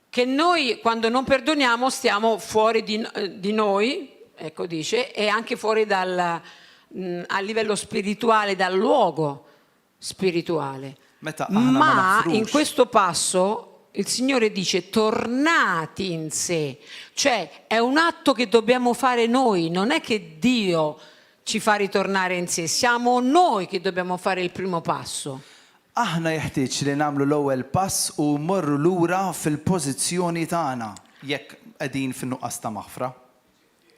Che noi quando non perdoniamo stiamo fuori di noi, ecco dice, e anche fuori a livello spirituale, dal luogo spirituale. Meta aħna ma Ma nafrux. in questo passo il Signore dice tornati in sé, cioè è un atto che dobbiamo fare noi, non è che Dio ci fa ritornare in sé, siamo noi che dobbiamo fare il primo passo. Aħna jeħtieġ li nagħmlu l-ewwel pass u mmorru lura fil-pożizzjoni tagħna jekk qegħdin fin-nuqqas ta' maħfra.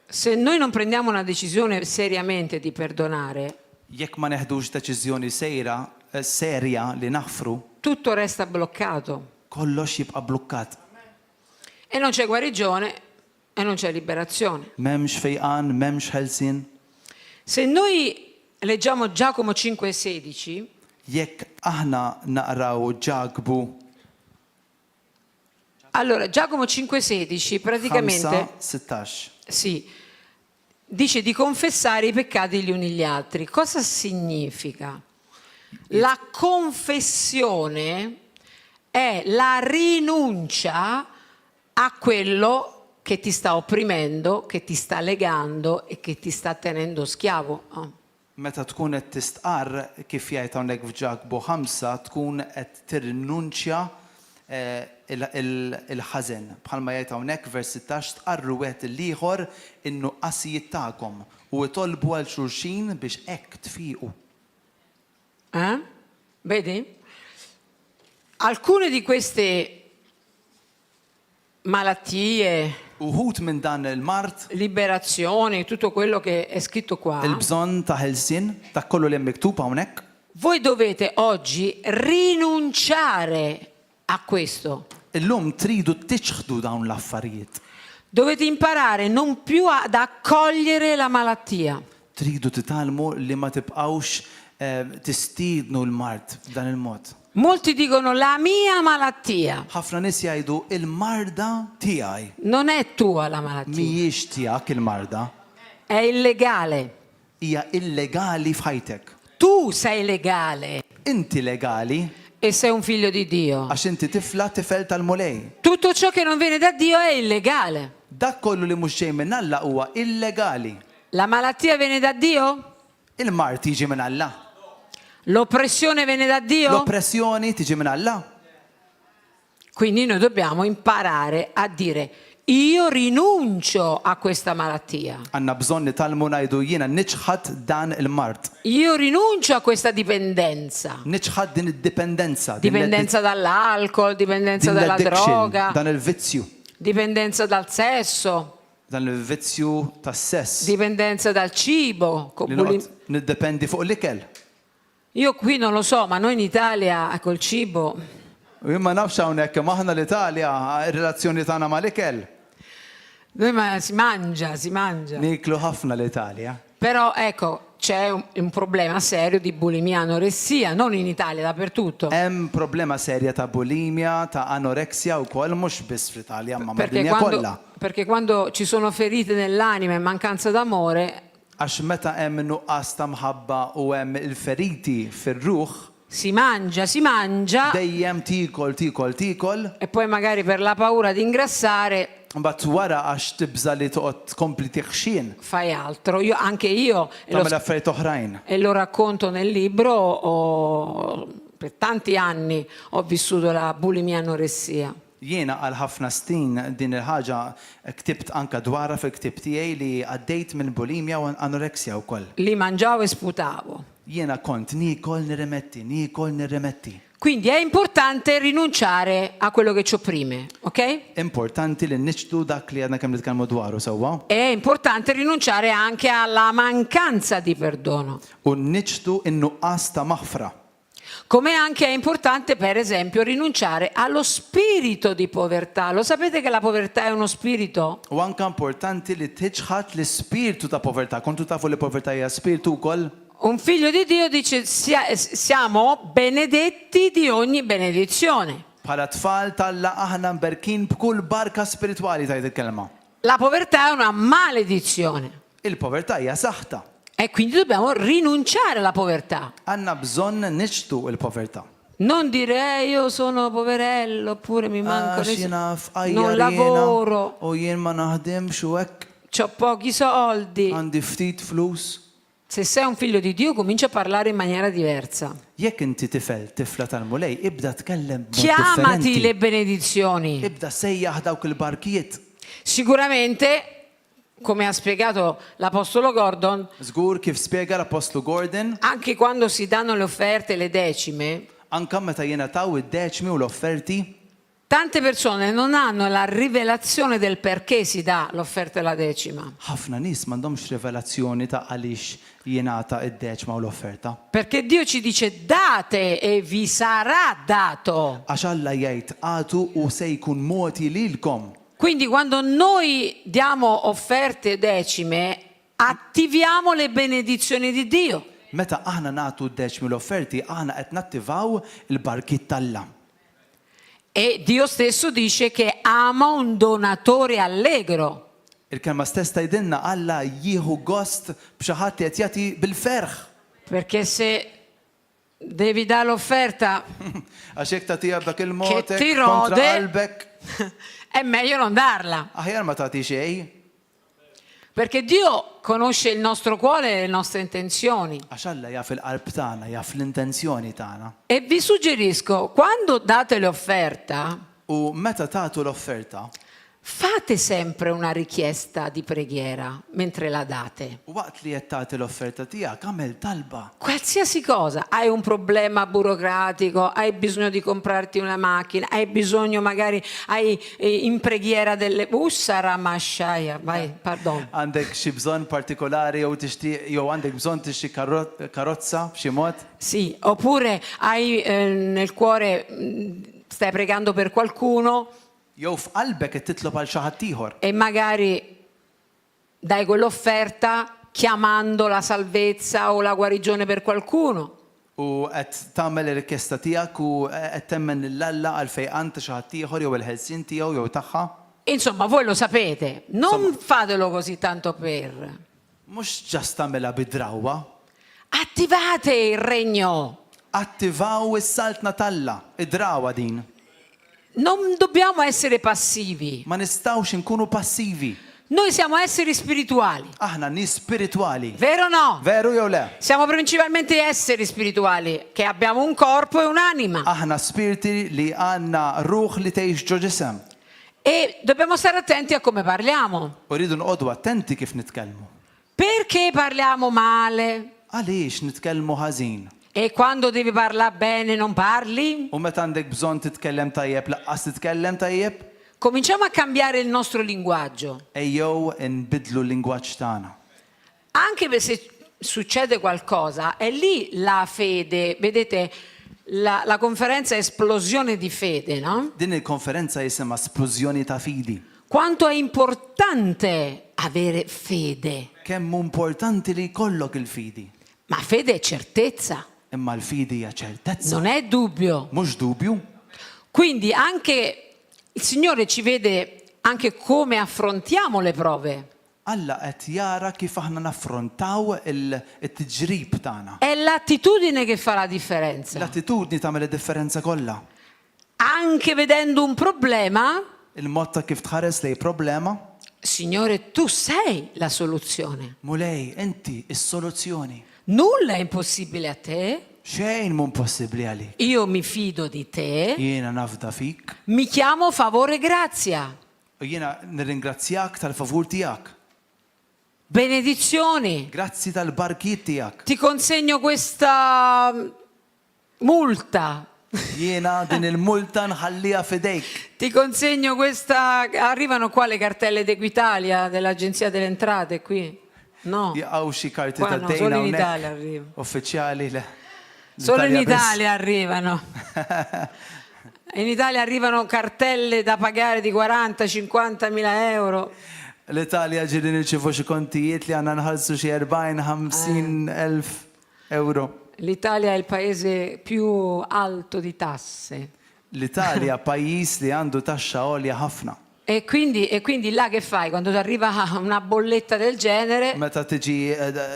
Se noi non prendiamo una decisione seriamente di perdonare, Jekk ma neħdux deċiżjoni serja li naħfru, tutto resta bloccato kollox jibqa' blukkat. e non c'è guarigione e non c'è liberazione. M'hemmx fejqan, m'hemmx ħelsien. Se noi leggiamo Giacomo 5,16, Jekk aħna naqraw ġagbu allora Giacomo 5,16 praticamente 5-16. sì, dice di confessare i peccati gli uni gli altri. Cosa significa? La confessione è la rinuncia a quello che ti sta opprimendo, che ti sta legando e che ti sta tenendo schiavo. Oh. Meta tkun qed tistqar kif jgħid hawnhekk f'ġagbu 5 tkun qed tirrinunċja il-ħażen. Bħalma jgħid hawnhekk vers 16 tqarru wieħed il-ieħor in-nuqqasijiet tagħkom u jtolbu għal xulxin biex hekk tfiequ. Vedi? Alcune di queste malattie, Uħud minn dan il-mart, liberazioni, tutto quello che è scritto qua, il-bżonn ta' ħelsien, ta' kollu li hemm miktub hawnhekk, voi dovete oggi rinunciare a questo. illum tridu tiċħdu dawn l-affarijiet. Dovete imparare non più ad accogliere la malattia. Tridu titalmu li ma tibqawx tistiednu l-mart b'dan il-mod. Molti dicono la mia malattia. Ħafna nies jgħidu il-marda tiegħi Non è tua la malattia, mhijiex tiegħek il-marda, è illegale. hija illegali f'ħajtek. Tu sei legale Inti legali e sei un figlio di Dio. għax inti tifla tifel tal-mulej. Tutto ciò che non viene da Dio è illegale. Dak kollu li mhux ġej minn Alla huwa illegali. La malattia viene da Dio? Il-mart tiġi minn Alla. L'oppressione viene da Dio? L-oppressjoni tiġi minn Alla. Quindi noi dobbiamo imparare a dire io rinuncio a questa malattia. Għandna bżonn nitalmu ngħidu jiena niċħad dan il-mart. Io rinuncio a questa dipendenza. Niċħad din id-dipendenza. din Dipendenza dall'alcol, dipendenza din dalla l-addiction, droga, dan il-vizzju. dipendenza dal sesso, Dan il-vizzju tas-sess. dipendenza dal cibo. Li noqgħod niddependi fuq l-ikel. Io qui non lo so, ma noi in Italia col cibo U imma nafx hawnhekk kemm aħna l-Italja ir-relazzjoni tagħna mal-ikel. si mangia, si mangia. Niklu ħafna l-Italja. Però ecco, c'è un problema serio di bulimia, anoressia, non in Italia, dappertutto. Hemm problema serja ta' bulimja, ta' anoreksja wkoll mhux biss fl-Italja ma Perché mad-dinja kollha. perché quando ci sono ferite nell'anima e mancanza d'amore, Għax meta hemm nuqqas ta' mħabba u hemm il-feriti fir-ruħ, si mangia dejjem tikol e poi magari per la paura di ingrassare mbagħad wara għax tibża li toqgħod tkompli tiħxien fai altro. Anche io, tagħmel affarijiet oħrajn. e lo racconto nel libro, per tanti anni ho vissuto la bulimia anoressia. Jiena għal ħafna snin din il-ħaġa ktibt anka dwarha fil-ktib tiegħi li għaddejt minn bulimja u anoreksja wkoll. Lì mangiavo e sputavo. Jiena kont nikol nirrimetti. Quindi è importante rinunciare a quello che ci opprime, ok? Importanti li niċtu dak li għadna kemm nitkellmu dwaru sewwa. È importante rinunciare anche alla mancanza di perdono. U niċtu in-nuqqas ta' maħfra. Come anche è importante, per esempio, rinunciare allo spirito di povertà. Lo sapete che la povertà è uno spirito? U anka importanti li tiġħad l-ispirtu ta' povertà. Kontu tafu li povertà hija spirtu wkoll? Un figlio di Dio dice siamo benedetti di ogni benedizione. Bħala tfal talla aħna mberkin b'kull barka spirituali tajt il-kelma. La povertà è una maledizione Il-povertà hija saħta. e quindi dobbiamo rinunciare alla povertà. Għanna bżonn niċtu il-povertà. Non dire io sono poverello oppure mi manco Jiena non lavoro, u jien ma naħdimx u hekk ho pochi soldi. għandi ftit flus. Se sei un figlio di Dio comincia a parlare in maniera diversa. Jekk inti tifla tal-mulej, ibda tkellem b'mod Chiamati differenti. le benedizioni. Ibda sejjaħ dawk il-barkijiet. Sicuramente, come ha spiegato l'Apostolo Gordon, Żgur kif spjega l-Apostlu Gordon, anche quando si danno le offerte, le decime, anka meta jingħataw id-deċmi u l-offerti, tante persone non hanno la rivelazione del perché si dà l'offerta e la decima. ħafna nies m'għandhomx rivelazzjoni ta' għaliex jingħata id-deċma u l-offerta. Perché Dio ci dice date e vi sarà dato. Għax Alla jgħid għatu u se jkun moti lilkom. Quindi quando noi diamo offerte e decime, attiviamo le benedizioni di Dio. Meta aħna nagħtu d-deċmi u l-offerti, aħna qed nattivaw il-barkit talla. E Dio stesso dice che ama un donatore allegro. Il-kelma stess tgħidilna Alla jieħu gost b'xi ħadd qed jagħti bil-ferħ. Perché se devi dare l'offerta Għax jekk tagħtiha b'dak che il-mod ti kontra rode, qalbek, è meglio non darla. aħjar ma tagħti xejn. Perché Dio conosce il nostro cuore e le nostre intenzioni. Għax Alla jaf il-qalb tagħna, jaf l-intenzjoni tagħna. E vi suggerisco, quando date l'offerta, U meta tagħtu l-offerta, fate sempre una richiesta di preghiera mentre la date. waqt li qed tagħti l-offerta tiegħek għamel talba. Qualsiasi cosa, hai un problema burocratico, hai bisogno di comprarti una macchina, hai bisogno magari, hai in preghiera delle... Ussara masciaia, vai, pardon. Għandek xi bżonn partikolari jew tixtieq jew għandek bżonn tixtri karozza b'xi mod? Sì, oppure hai nel cuore, stai pregando per qualcuno Jew f'qalbek qed titlob għal xi ħadd ieħor. e magari dai quell'offerta chiamando la salvezza o la guarigione per qualcuno. U qed tagħmel ir-rikjesta tiegħek u qed temmen l-Alla għal fejqan ta' xi ħadd ieħor jew il-ħelsien tiegħu jew tagħha. Insomma, voi lo sapete, non fatelo così tanto per. Mhux ġast tagħmilha bid-drawwa. Attivate il regno. Attivaw is-saltna talla, id-drawwa din. Non dobbiamo essere passivi. Ma nistgħux inkunu passivi. Noi siamo esseri spirituali, Aħna nies spiritwali. vero o no? Veru jew le? Siamo principalmente esseri spirituali, che abbiamo un corpo e un'anima. Aħna spiriti li għandna ruħ li tgħix ġo ġisem. E dobbiamo stare attenti a come parliamo. U rridu nqogħdu attenti kif nitkellmu. Perché parliamo male? Għaliex nitkellmu ħażin? E quando devi parlare bene non parli? U meta għandek bżonn titkellem tajjeb laqqas titkellem tajjeb? Cominciamo a cambiare il nostro linguaggio. Ejjew inbidlu l-lingwaġġ tagħna. Anche se succede qualcosa, è lì la fede. Vedete, la conferenza è esplosione di fede, no? Din il-konferenza jisimha splużjoni ta' fidi. Quanto è importante avere fede. Kemm importanti li jkollok il-fidi. Ma fede è certezza, Imma l-fidi hija ċertezza. non è dubbio. Mhux dubju. Quindi anche il Signore ci vede anche come affrontiamo le prove. Alla qed jara kif aħna naffrontaw it-tiġrib tagħna. È l'attitudine che fa la differenza. L-attitudni tagħmel id-differenza kollha. Anche vedendo un problema, Il-mod ta' kif tħares lej problema, Signore, tu sei la soluzione. mulej, inti is-soluzzjoni. Nulla è impossibile a te. Xejn mu possibbli għalik. Io mi fido di te. Jiena nafda fik, Mi chiamo favore e grazia. u jiena nirringrazzjak tal-favur tiegħek. benedizioni. Grazzi tal-barkiet tiegħek. Ti consegno questa multa. Jiena din il-multa nħallija fidejk. Ti consegno questa. Arrivano qua le cartelle d'Equitalia dell'Agenzia delle Entrate qui? No. Jaqgħu xi karti Qua ta' no, dejna solo in hawnhekk. Italia arriva. Uffiċjali le. Solo in L-Italja biss. Italia arrivano. In Italia arrivano cartelle da pagare di 40-50 mila euro. L-Italja ġiri nirċivu xi kontijiet li għandna nħallsu xi 40-50,000 euro. L'Italia è il paese più alto di tasse. L-Italja pajjiż li għandu taxxa għolja ħafna. E quindi là che fai? Quando ti arriva una bolletta del genere, Meta tiġi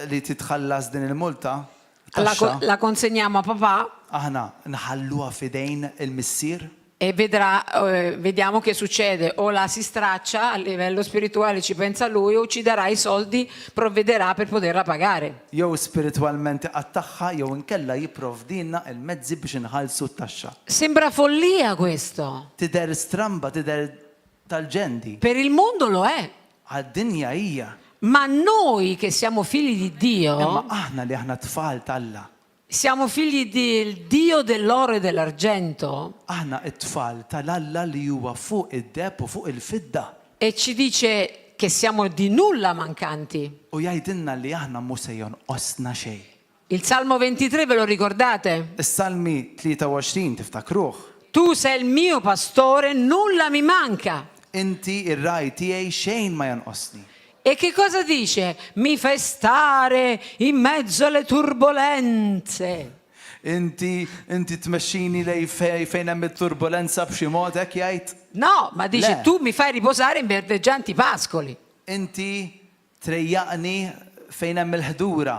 li titħallas din il-multa, la, taxxa, la consegniamo a papà aħna nħalluha fidejn il-missier e vediamo che succede. O la si straccia a livello spirituale, ci pensa lui, o ci darà i soldi, provvederà per poterla pagare. jew spiritwalment iqattaħħa jew inkella jipprovdilna il-mezzi biex inħallsu t-taxxa. Sembra follia questo. Tidher stramba, tidher tal-ġendi. Per il mondo lo è. Għad-dinja hija. Ma noi che siamo figli di Dio, Imma aħna li aħna tfal tal-Alla. siamo figli del Dio dell'oro e dell'argento, Aħna it-tfal tal-Alla li huwa fuq id-deb u fuq il-fidda. e ci dice che siamo di nulla mancanti. U jgħidilna li aħna mhux se jonqosna xejn. Il Salmo 23 ve lo ricordate? Is-Salmi 23 tiftakruh. Tu sei il mio pastore, nulla mi manca. Inti ir-raj tiegħi xejn ma jonqosni. E che cosa dice? Mi fai stare in mezzo alle turbolenze. Inti tmexxini lej fejn hemm it-turbulenza b'xi mod hekk jgħid. No, ma dice Le. tu mi fai riposare in verdeggianti pascoli. Inti trejjaqni fejn hemm il-ħdura.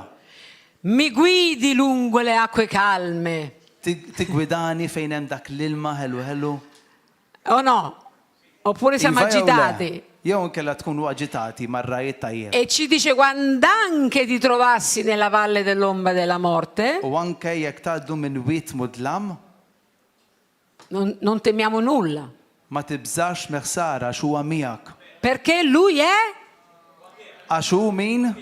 Mi guidi lungo le acque calme. Tigwidani fejn hemm dak l-ilma ħelu. O no? Oppure siamo Iva jew le? agitati. Jew inkella tkunu aġitati mar-rajiet tajjeb. E ci dice quando anche ti trovassi nella valle dell'ombra della morte, U anke jekk tgħaddu minn wiet mudlam, non temiamo nulla. ma tibżax meħsara għax huwa miegħek. Perché lui è Għax hu min?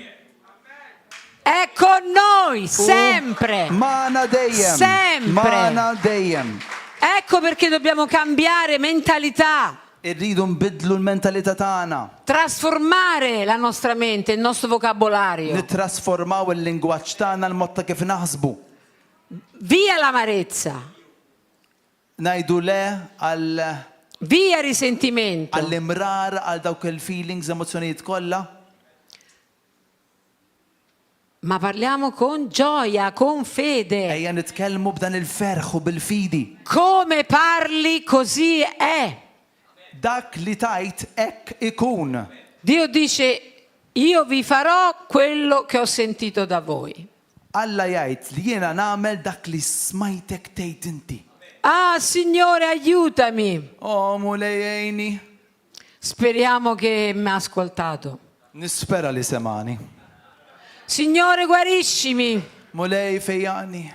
con noi, sempre. Mana dejjem. Sempre. Mana dejjem. Ecco perché dobbiamo cambiare mentalità, Irridu nbidlu l-mentalità tagħna. trasformare la nostra mente, il nostro vocabolario. Nittrasformaw il-lingwaġġ tagħna l-mod ta' kif naħsbu. Via l'amarezza, Ngħidu le via il risentimento. għall-imrar għal dawk il-feelings, emozzjonijiet kollha. Ma parliamo con gioia, con fede. Ejja nitkellmu b'dan il-ferħ u bil-fidi. Come parli, così è. Dak li tajt hekk ikun. Dio dice, io vi farò quello che ho sentito da voi. Alla jgħid li jiena nagħmel dak li smajtek tgħid inti. Ah, Signore, aiutami. Oh, mulejjejni. Speriamo che mi ha ascoltato. Nispera li semani. Signore, guariscimi. Mulej fejjani.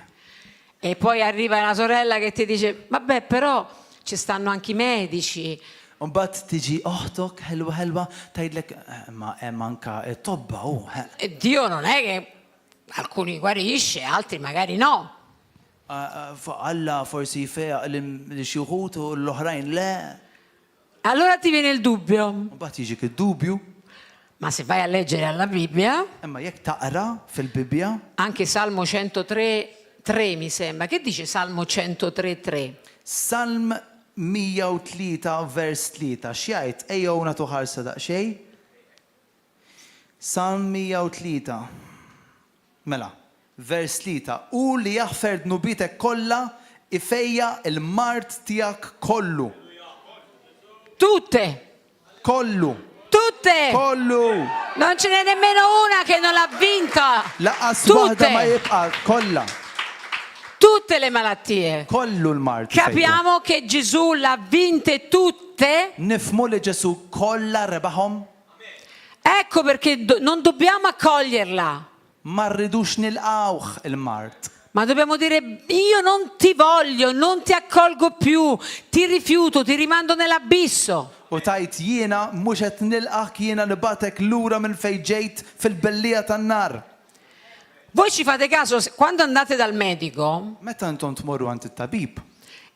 E poi arriva una sorella che ti dice, vabbè, però ci stanno anche i medici. Mbagħad tiġi oħtok ħelwa tgħidlek ma hemm anke tobba hu. E Dio non è che alcuni guarisce, altri magari no. Alla forsi fejja li xi wħud u l-oħrajn le. Allora ti viene il dubbio. Mbagħad jiġik id-dubju. Ma se vai a leggere alla Bibbia, Imma jekk taqra fil-Bibja, anche Salmo 103:3 mi sembra. Che dice Salmo 103:3? Salm 103 vers 3 x'jgħid ejjew nagħtu ħarsa daqsxejn. Salm 103. Mela, vers 3. U li jaħfer dnubitek kollha ifejja il-mart tiegħek kollu. Tutte! Kollu. Tutte! Kollu. Non ce n'è nemmeno una che non l'ha vinta! Laqas waħda ma Tutte! jibqa' kollha. Tutte le malattie! Kollu l-mart. Capiamo che Gesù l'ha vinte tutte. Nifmu li Ġesu kollha rebaħhom. Ecco perché non dobbiamo accoglierla, Ma rridux nilqawh il-mart. ma dobbiamo dire io non ti voglio, non ti accolgo più, ti rifiuto, ti rimando nell'abisso. U tajt jiena mhux qed nilqak jiena nibatek lura minn fejn ġejt fil-bellija tan-nar. Voi ci fate caso, quando andate dal medico, Meta intom tmorru għand it-tabib,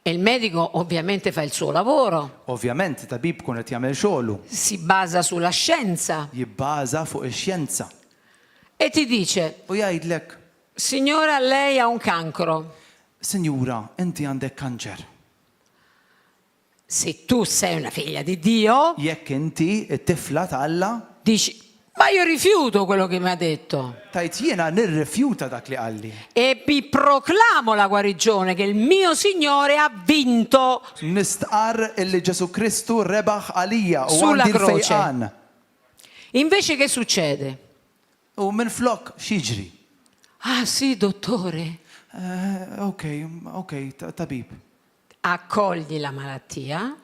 e il medico ovviamente fa il suo lavoro, ovvjament it-tabib kun qed jagħmel xogħlu, si basa sulla scienza jibbaża fuq ix-xjenza. e ti dice, U jgħidlek, signora, lei ha un cancro. Sinjura, inti għandek kanċer. Se tu sei una figlia di Dio, Jekk inti t-tifla ta' Alla, dici, ma io rifiuto quello che mi ha detto tajt jiena nirrifjuta dak li qalli. e vi proclamo la guarigione che il mio Signore ha vinto. Nistqar illi Ġesu Kristu rebaħ għalija u Sulla għandi croce. l-fejqan. Invece che succede? U minn flok xiġri. Ah sì, dottore, Ok, tabib. accogli la malattia,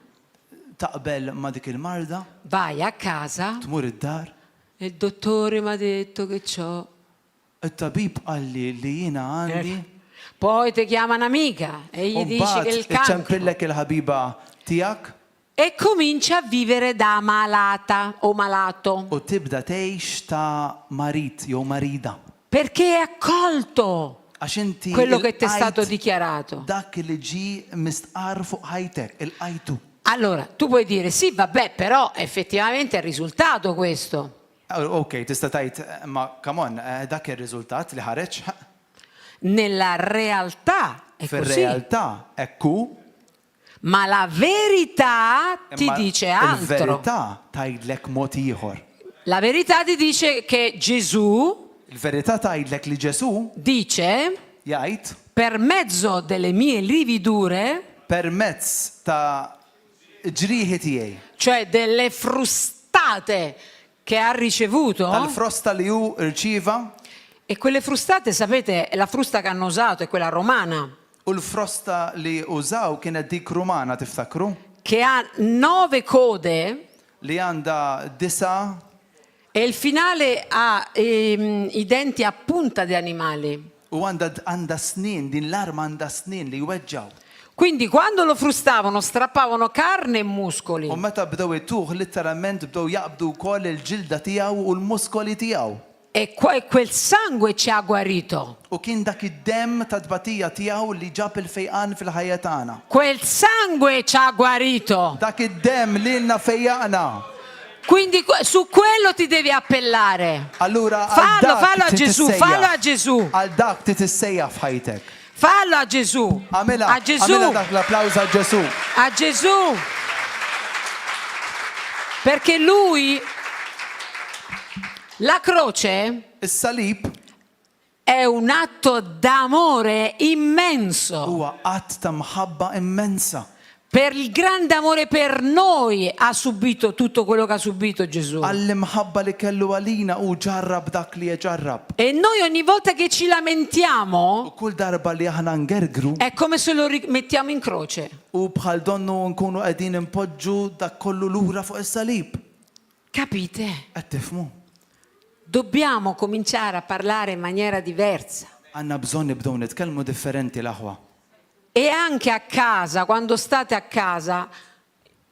Taqbel ma dik il-marda, vai a casa tmur id-dar, e il dottore mi ha detto che c'ho. it-tabib qalli li jiena għandi, Poi ti chiama un'amica e gli u dici che è il mbagħad cancro iċċempillek il-ħabiba tiegħek e comincia a vivere da malata o malato u tibda tgħix ta' marit jew marida. perché è accolto Għax inti quello che ti è il-qajt stato dichiarato. dak li ġi mistqar fuq ħajtek, il-qajtu. Allora, tu puoi dire sì, vabbè, però effettivamente è il risultato questo. Ok, tista' tgħid ma come on, dak ir-riżultat li ħareġ. Nella realtà è così, Fir-realtà ekku, ma la verità ti imma dice altro. il-verità tgħidlek mod ieħor. La verità ti dice che Gesù Il-verità tgħidlek li Ġesu dice, jgħid per mezzo delle mie lividure, permezz ta' ġrieħi tiegħi, cioè delle frustate che ha ricevuto, tal-frosta li hu rċieva e quelle frustate, sapete, la frusta che hanno usato è quella romana, u l-frosta li użaw kienet dik Rumana tiftakru che ha 9 code li għandha disa' e il finale ha i denti a punta di animali. u għandha snin, din l-arma għandha snin li jweġġaw. Quindi quando lo frustavano strappavano carne e muscoli. U meta bdew ituh letteralment bdew jaqbdu wkoll il-ġilda tiegħu u l-muskoli tiegħu. E quel sangue ci ha guarito. U kien dak id-dem ta' tbatija tiegħu li ġab il-fejqan fil-ħajja tagħna. Quel sangue ci ha guarito. Dak id-dem li lna fejjaqna. Quindi su quello ti devi appellare. Allura Fallo a Gesù, fallo a Gesù. Għal dak titissejja f'ħajtek. Fallo a Gesù. Għamela, A Gesù. għamela dak l-applawż għal Ġesu. A Gesù. Perché lui, la croce Is-salib è un atto d'amore immenso. huwa qatt ta' mħabba immensa. Per il grande amore per noi ha subito tutto quello che ha subito Gesù. Għall-imħabba li kellu għalina u ġarrab dak li ġarrab. E noi ogni volta che ci lamentiamo U kull darba li aħna ngergru è come se lo mettiamo in croce. u bħal donnu nkunu qegħdin impoġġu dak kollu lura fuq is-salib. Capite? Qed tifhmu? Dobbiamo cominciare a parlare in maniera diversa. Għandna bżonn nibdew nitkellmu differenti l-aħwa. E anche a casa, quando state a casa,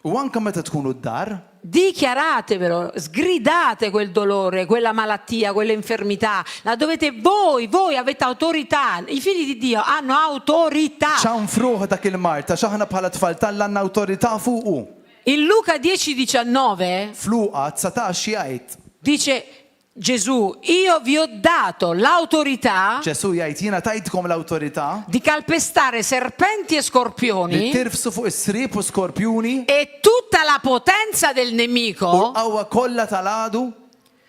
U anke meta tkunu d-dar, dichiaratevelo, sgridate quel dolore, quella malattia, quell'infermità. La dovete voi avete autorità. I figli di Dio hanno autorità. ċan fruħ dak il-Marta, xaħna bħala tfal tal-għanna autorità fuqu. In Luca 10:19 Fluqa 19 jgħid. dice Gesù, io vi ho dato l'autorità Ġesu jgħid jiena tajtkom l-autorità di calpestare serpenti e li scorpioni tirfsu fuq is-sriep u skorpjuni e tutta la potenza del u nemico l-qawwa kollha tal-għadu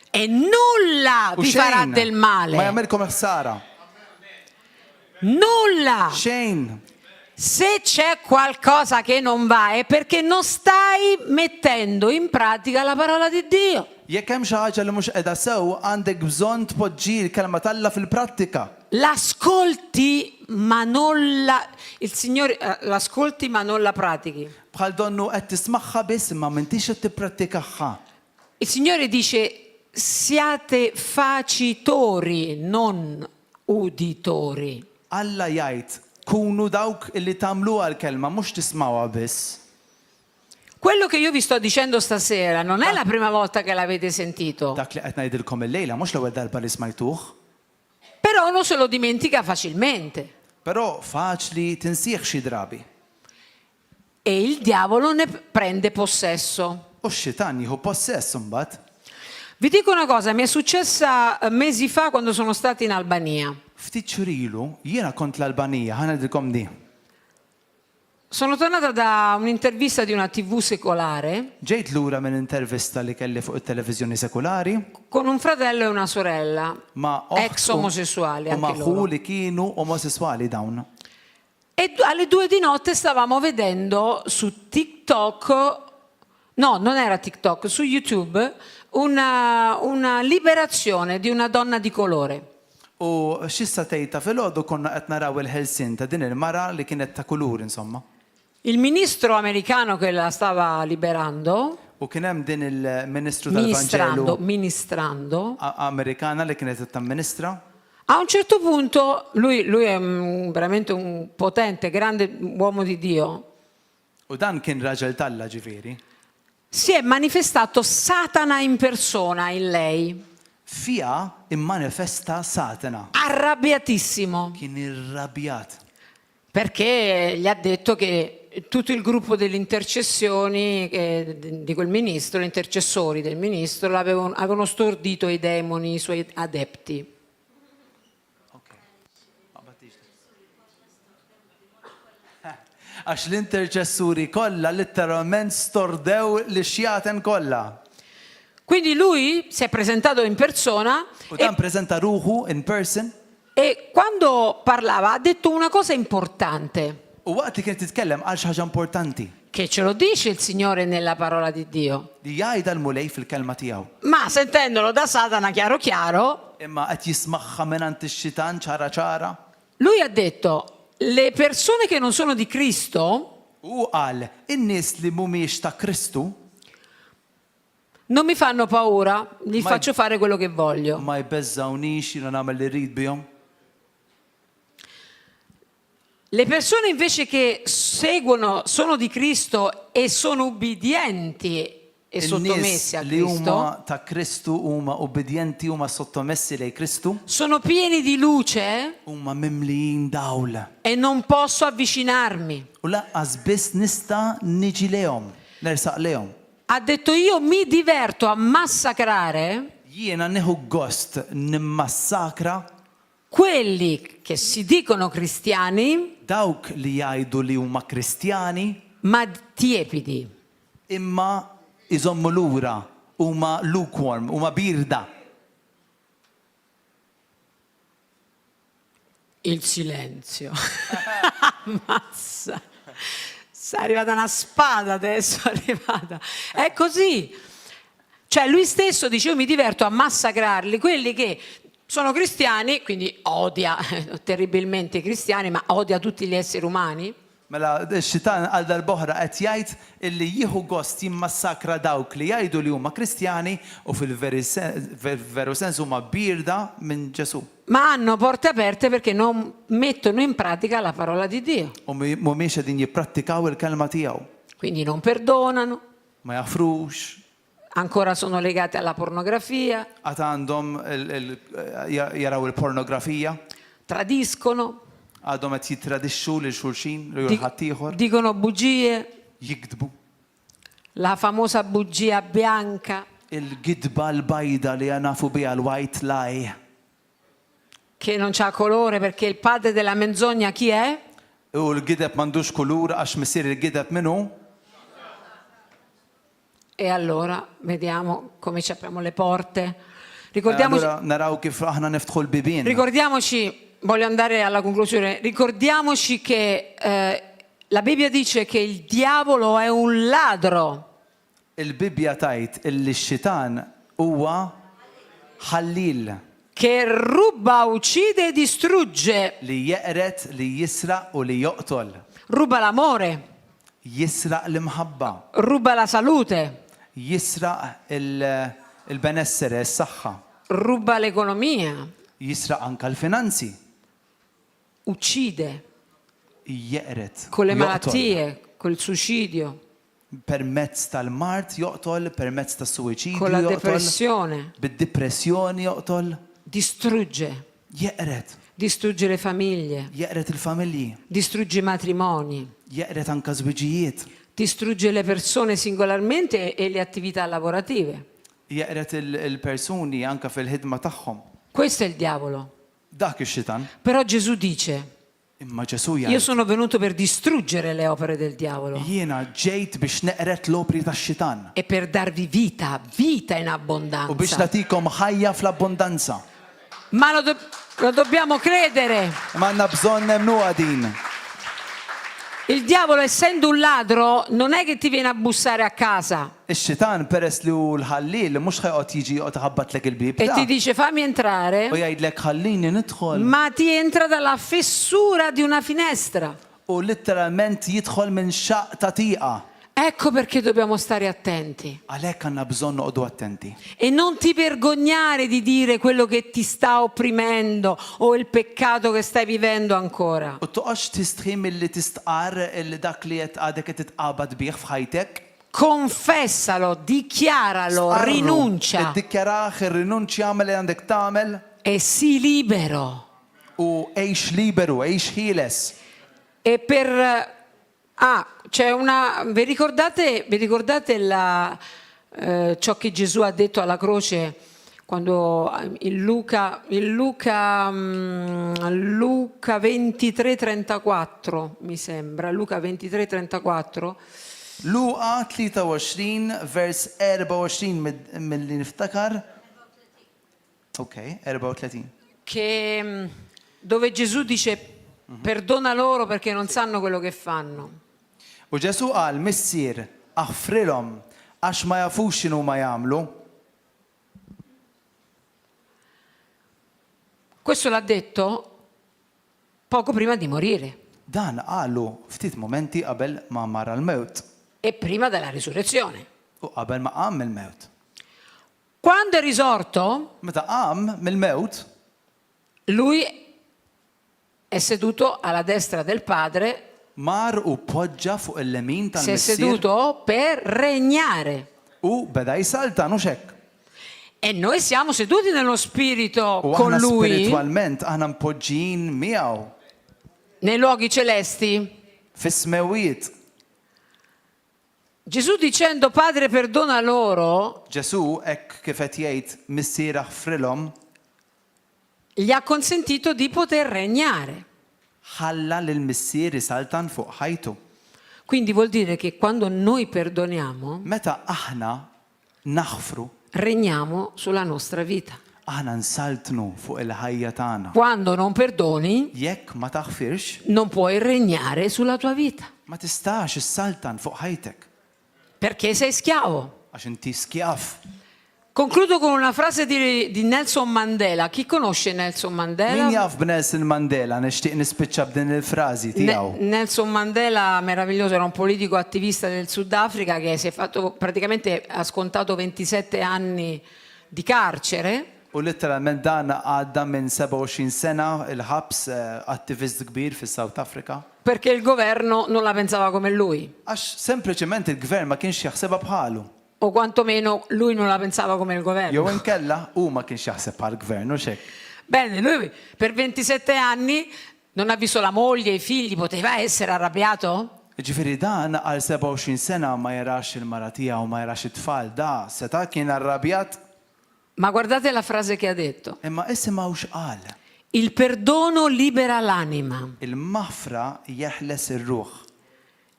e nulla u vi farà xejn del ma male. jagħmilkom ħsara. Nulla. Xejn. Se c'è qualcosa che non va è perché non stai mettendo in pratica la parola di Dio. Jekk hemm xi ħaġa li mhux qiegħda sew, għandek bżonn tpoġġi l-kelma talla fil-prattika. L'ascolti ma non la il Signore l'ascolti ma non la pratichi. Bħal donnu qed tismagħha biss imma m'intix qed tipprattikahha. Il Signore dice siate facitori, non uditori. Alla jgħid kunu dawk illi tagħmluha l-kelma mhux tismawha biss. Quello che io vi sto dicendo stasera non è la prima volta che l'avete sentito, Dak li qed ngħidilkom illejla mhux l-ewwel darba li smajtuh, però uno se lo dimentica facilmente però faċli tinsih xi drabi. e il diavolo ne prende possesso. U x-xitan jieħu possess imbagħad. Vi dico una cosa, mi è successa mesi fa quando sono stata in Albania. Ftit xurilu, jiena kont l-Albanija, ħana ngħidilkom di. Sono tornata da un'intervista di una TV secolare Ġejt lura minn intervista li kelli fuq it-televiżjoni sekulari con un fratello e una sorella, ma' ex omosessuali u anche maħu loro. li kienu omosessuali dawn. E alle 2 di notte stavamo vedendo su TikTok, no, non era TikTok, su YouTube, una liberazione di una donna di colore. U xissa tejta fil-ħodu konna qed naraw il-ħelsin ta' din il-mara li kienet ta' kulur insomma. Il ministro americano che la stava liberando, U kien hemm din il-Ministru tal-Vanġelu ministrando, Amerikana li kienet tamministra. a un certo punto, lui è veramente un potente, grande uomo di Dio, U dan kien raġel talla ġifieri. si è manifestato Satana in persona in lei, Fija immanifesta Satana. arrabbiatissimo, Kien irrabjat. perché gli ha detto che tutto il gruppo delle intercessioni di quel ministro, gli intercessori del ministro, avevano stordito i demoni, i suoi adepti. Għax l-interċessuri kollha letteralment stordew li xjaten kollha. Quindi lui si è presentato in persona U dan preżenta ruħu in person. e quando parlava ha detto una cosa importante, U waqt li kien titkellem għal xi ħaġa importanti che ce lo dice il Signore nella parola di Dio, li jgħidha l-mulej fil-kelma tiegħu. ma sentendolo da Satana chiaro chiaro, Imma qed jismagħha mingħand ix-xitan ċara ċara. lui ha detto: le persone che non sono di Cristo U qal in-nies li mhumiex ta' Kristu non mi fanno paura, gli Ma- faccio fare quello che voglio. ma jbeżżawnix jiena nagħmel li rrid bihom. Le persone invece che seguono, sono di Cristo e sono ubbidienti e sottomessi a In-nies li Cristo, huma ta' Kristu huma obbedjenti huma sottomessi lejn Kristu sono pieni di luce huma mimlijin dawl. e non posso avvicinarmi. U laqqas biss nista' niġi lehom, nersaq lehom. Ha detto: io mi diverto a massacrare Jiena nieħu gost nimmassakra quelli che si dicono cristiani, dawk li jgħidu li huma Kristjani ma tiepidi. imma iżommu lura huma lukewarm, huma birda. Il silenzio. Ammazza. È arrivata una spada adesso, è arrivata. È così. Cioè lui stesso dice: io mi diverto a massacrarli, quelli che sono cristiani, quindi odia terribilmente i cristiani, ma odia tutti gli esseri umani. Mela x-xitan għal dal-boħra qed jgħid illi jieħu gost jimmassakra dawk li jgħidu li huma Kristjani u fil-veru sens huma birda minn Ġesu. Ma hanno porte aperte perché non mettono in pratica la parola di Dio. U mhumiex qegħdin jipprattikaw il-kelma tiegħu. Quindi non perdonano, Ma jafrux, ancora sono legati alla pornografia, għad għandhom jaraw il-pornografija, tradiscono, għadhom qed jitradixxu lil xulxin lil ħadd ieħor, dicono bugie, jikdbu. la famosa bugia bianca Il-gidba l-bajda li nafu biha l-white lie. che non c'ha colore perché il padre della menzogna chi è? U l-gideb m'għandux kulur għax misier il-gideb minnu. E allora vediamo come ci apriamo le porte. Ricordiamoci, Allura naraw kif aħna niftħu l-bibien. ricordiamoci, voglio andare alla conclusione, ricordiamoci che la Bibbia dice che il diavolo è un ladro. Il-Bibja tajt illi x-xitan huwa ħallil Che ruba, uccide e distrugge. li jeqret, li jisraq u li joqtol. Ruba l'amore, Jisraq l-imħabba, ruba la salute, jisraq il-benessere, s-saħħa, ruba l'economia, jisraq anka l-finanzi, uccide jeqret, con le joqtol. malattie, col suicidio. permezz tal-mart joqtol, permezz tas-suwiċidju con la joqtol, depressione, bid-depressjoni joqtol, distrugge. Distrugge le famiglie, jeqret il-familji, distrugge i matrimoni, jeqret anka żwiġijiet, distrugge le persone singolarmente e le attività lavorative. jeqret il-persuni anka fil-ħidma tagħhom. Questo è il diavolo. Dak ix-xitan, Però Gesù dice, imma Ġesu io jgħid, sono venuto per distruggere le opere del diavolo jiena ġejt biex neqret l-opri tax-xitan e per darvi vita, vita in u biex abbondanza. nagħtikom ħajja fl-abbondanza. Ma lo dobbiamo credere. Ma għandna bżonn nemmnuha din. Il diavolo, essendo un ladro, non è che ti viene a bussare a casa Ix-xitan peress li hu l-ħallil mhux ħajqgħod jiġi joqgħod iħabbatlek il-bib e ti ta' dice fammi u entrare, jgħidlek ħallini nidħol ma ti entra dalla fessura di una finestra. u letteralment jidħol minn xaq ta' tieqa. Ecco perché dobbiamo stare attenti. Għalhekk għandna bżonn noqogħdu attenti. E non ti vergognare di dire quello che ti sta opprimendo o il peccato che stai vivendo ancora. U toqgħodx tistħi milli tistqar dak li qed għadek qed titqabad bih f'ħajtek. Confessalo, dichiaralo, Stqarru, rinuncia iddikjaraħ, irrinunċja għamel li għandek tagħmel e sii libero. u għejx liberu, għejx ħieles. E per c'è una vi ricordate ciò che Gesù ha detto alla croce quando in Luca 23:34 mi sembra, Luca 23:34 Luqa 23 vers 24 mill-li niftakar. Ok, 34. dove Gesù dice perdona loro perché non sanno quello che fanno. U Ġesu qal missier aħfrilhom għax ma jafux x'inhu ma jagħmlu. Questo l'ha detto poco prima di morire Dan qalu ftit momenti qabel ma mara l-mewt e prima della risurrezione. u qabel ma qam mill-mewt. Quando è risorto, Meta qam mill-mewt, lui è seduto alla destra del Padre, mar u poġġa fuq il-lemin si è tal-missier seduto per regnare. u beda jsalta nuxek. E noi siamo seduti nello Spirito U con aħna lui spiritualment aħna mpoġġin miegħu nei luoghi celesti. fis-smewiet. Gesù dicendo Padre perdona loro, Ġesu hekk kif qed jgħid missier aħfrilhom gli ha consentito di poter regnare. ħalla lill-missier isaltan fuq ħajtu. Quindi vuol dire che quando noi perdoniamo, Meta aħna naħfru, regniamo sulla nostra vita. aħna nsaltnu fuq il-ħajja tagħna. Quando non perdoni, Jekk ma taħfirx, non puoi regnare sulla tua vita, ma tistax issaltan fuq ħajtek perché sei schiavo. għax inti skjaf. Concludo con una frase di Nelson Mandela. Chi conosce Nelson Min Mandela? jaf b'Nelson Mandela nixtieq nispiċċa b'din il-frażi tiegħu. Nelson Mandela, meraviglioso, era un politico attivista del Sudafrica che si è fatto praticamente ha scontato 27 anni di carcere. U letteralment dan għadda minn 27 sena il-ħabs attivist kbir fis-South Africa. Perché il governo non la pensava come lui, Għax sempliċement il-gvern ma kienx jaħsebha bħalu. o quantomeno lui non la pensava come il governo. Jew inkella u ma kienx jaħseb bħal-gvern u xek. Bene, lui per 27 anni non ha visto la moglie, i figli, poteva essere arrabbiato? Ġifieri dan għal 27 sena ma jarax il-mara tiegħu ma jarax it-tfal da seta' kien arrabjat Ma guardate la frase che ha detto. imma isimgħu x'qal. Il perdono libera l'anima Il-maħfra jeħles ir-ruħ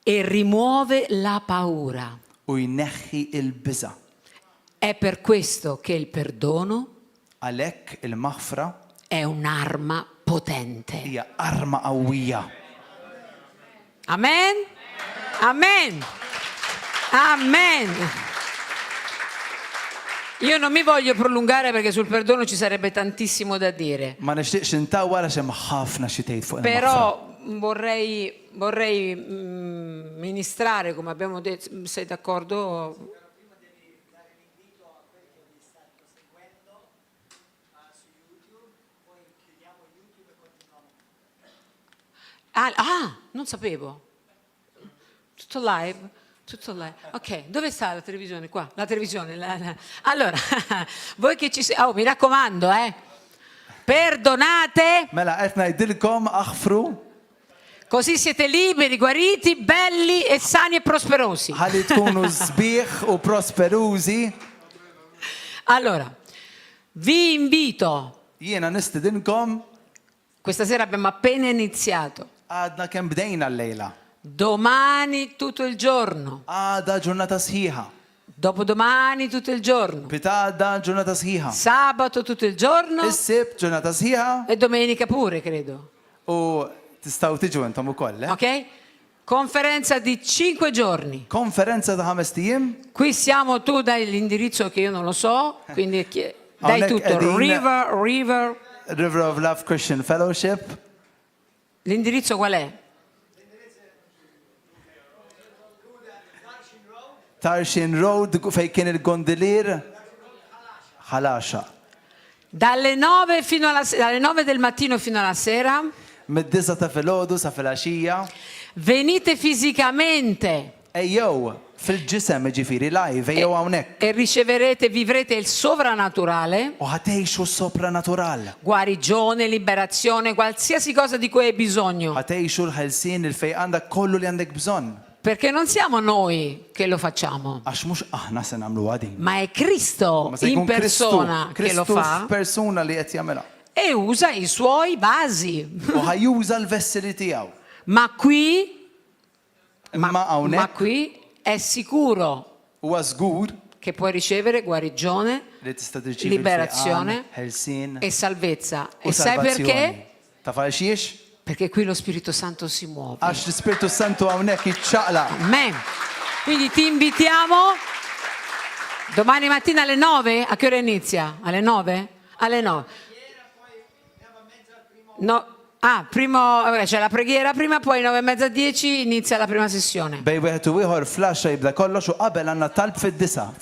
e rimuove la paura. u jneħħi il-biża. È per questo che il perdono Għalhekk il-maħfra è un'arma potente. hija arma qawwija. Amen? Amen. Amen. Io non mi voglio prolungare perché sul perdono ci sarebbe tantissimo da dire. Ma nixtieqx intawwal għax hemm ħafna xi tgħid fuq il-maħfra. Però vorrei ministrare, come abbiamo detto, sei d'accordo? Non sapevo. Tutto live? Tutto là. Ok, dove sta la televisione? Qua, la televisione. Allora, voi che ci siete... Oh, mi raccomando, perdonate, ملا قلت نايدلكم اغفروا così siete liberi, guariti, belli e sani e prosperosi. حالي تكونوا صبيخ وبروسبروزي. Allora, vi invito, جينا نستدنكم. questa sera abbiamo appena iniziato, قعدنا كم بدينا الليلة. domani tutto il giorno, قعدة جنة صحيحة. dopodomani tutto il giorno, بتاعدا جنة صحيحة. sabato tutto il giorno السبت جنة صحيحة. e domenica pure, credo. وتستووا تجوا انتم الكل. Ok? Conferenza di 5 giorni. كونفرنسا 5 ايام. Qui siamo, tu dai l'indirizzo che io non lo so, quindi dai Onek tutto. Edin. River. River of Love Christian Fellowship. L'indirizzo qual è? تارشين رود في كان الجندلير خلاشة. Dalle 9 del mattino fino alla sera. مدزة في اللودوس في العشية. Venite fisicamente ايو في الجسم جيفيري لايف ايو هونك. e riceverete, vivrete il sovrannaturale, وهتعيشوا السوبرا ناتورال. guarigione, liberazione, qualsiasi cosa di cui hai bisogno. هتعيشوا الهلسين الفي عندك كله اللي عندك بزون. Perché non siamo noi che lo facciamo, عش مش احنا سنعملوا هادي. ma è Cristo ما in سيكون persona che lo كريستو fa بيرسونا اللي يعملها. e usa i suoi vasi. وهيوزا الفسل تاعو. Ma qui ما Ma هونك qui è sicuro هو صغور che puoi ricevere guarigione, اللي تستدرجي liberazione هلسين e salvezza. E sai perché? تفاشيش Perché qui lo Spirito Santo si muove. عش السبيرتو سانتو هونك يتشقلق. Amen. Quindi ti invitiamo domani mattina alle 9. A che ora inizia? Alle 9? Alle 9. No. C'è la preghiera prima, poi 9:30, 10 inizia la prima sessione. بي وقت ويهر فلاش يبدا كلش وقبل عنا طلب في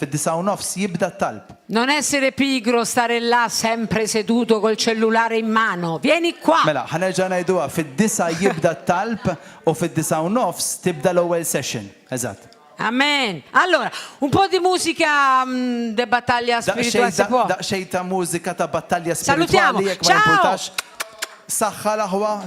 التسعة ونص يبدا الطلب. Non essere pigro, stare là sempre seduto col cellulare in mano. Vieni qua. ملا حنرجع نايدوها في التسعة يبدا الطلب وفي التسعة ونص تبدا الأول سيشن. هزات. Amen. Allora, un po' di musica de battaglia spirituale si può. دق شيء تا موزيكا تا باتاليا Salutiamo. سبيريتوالي. Ciao. صحة لهوا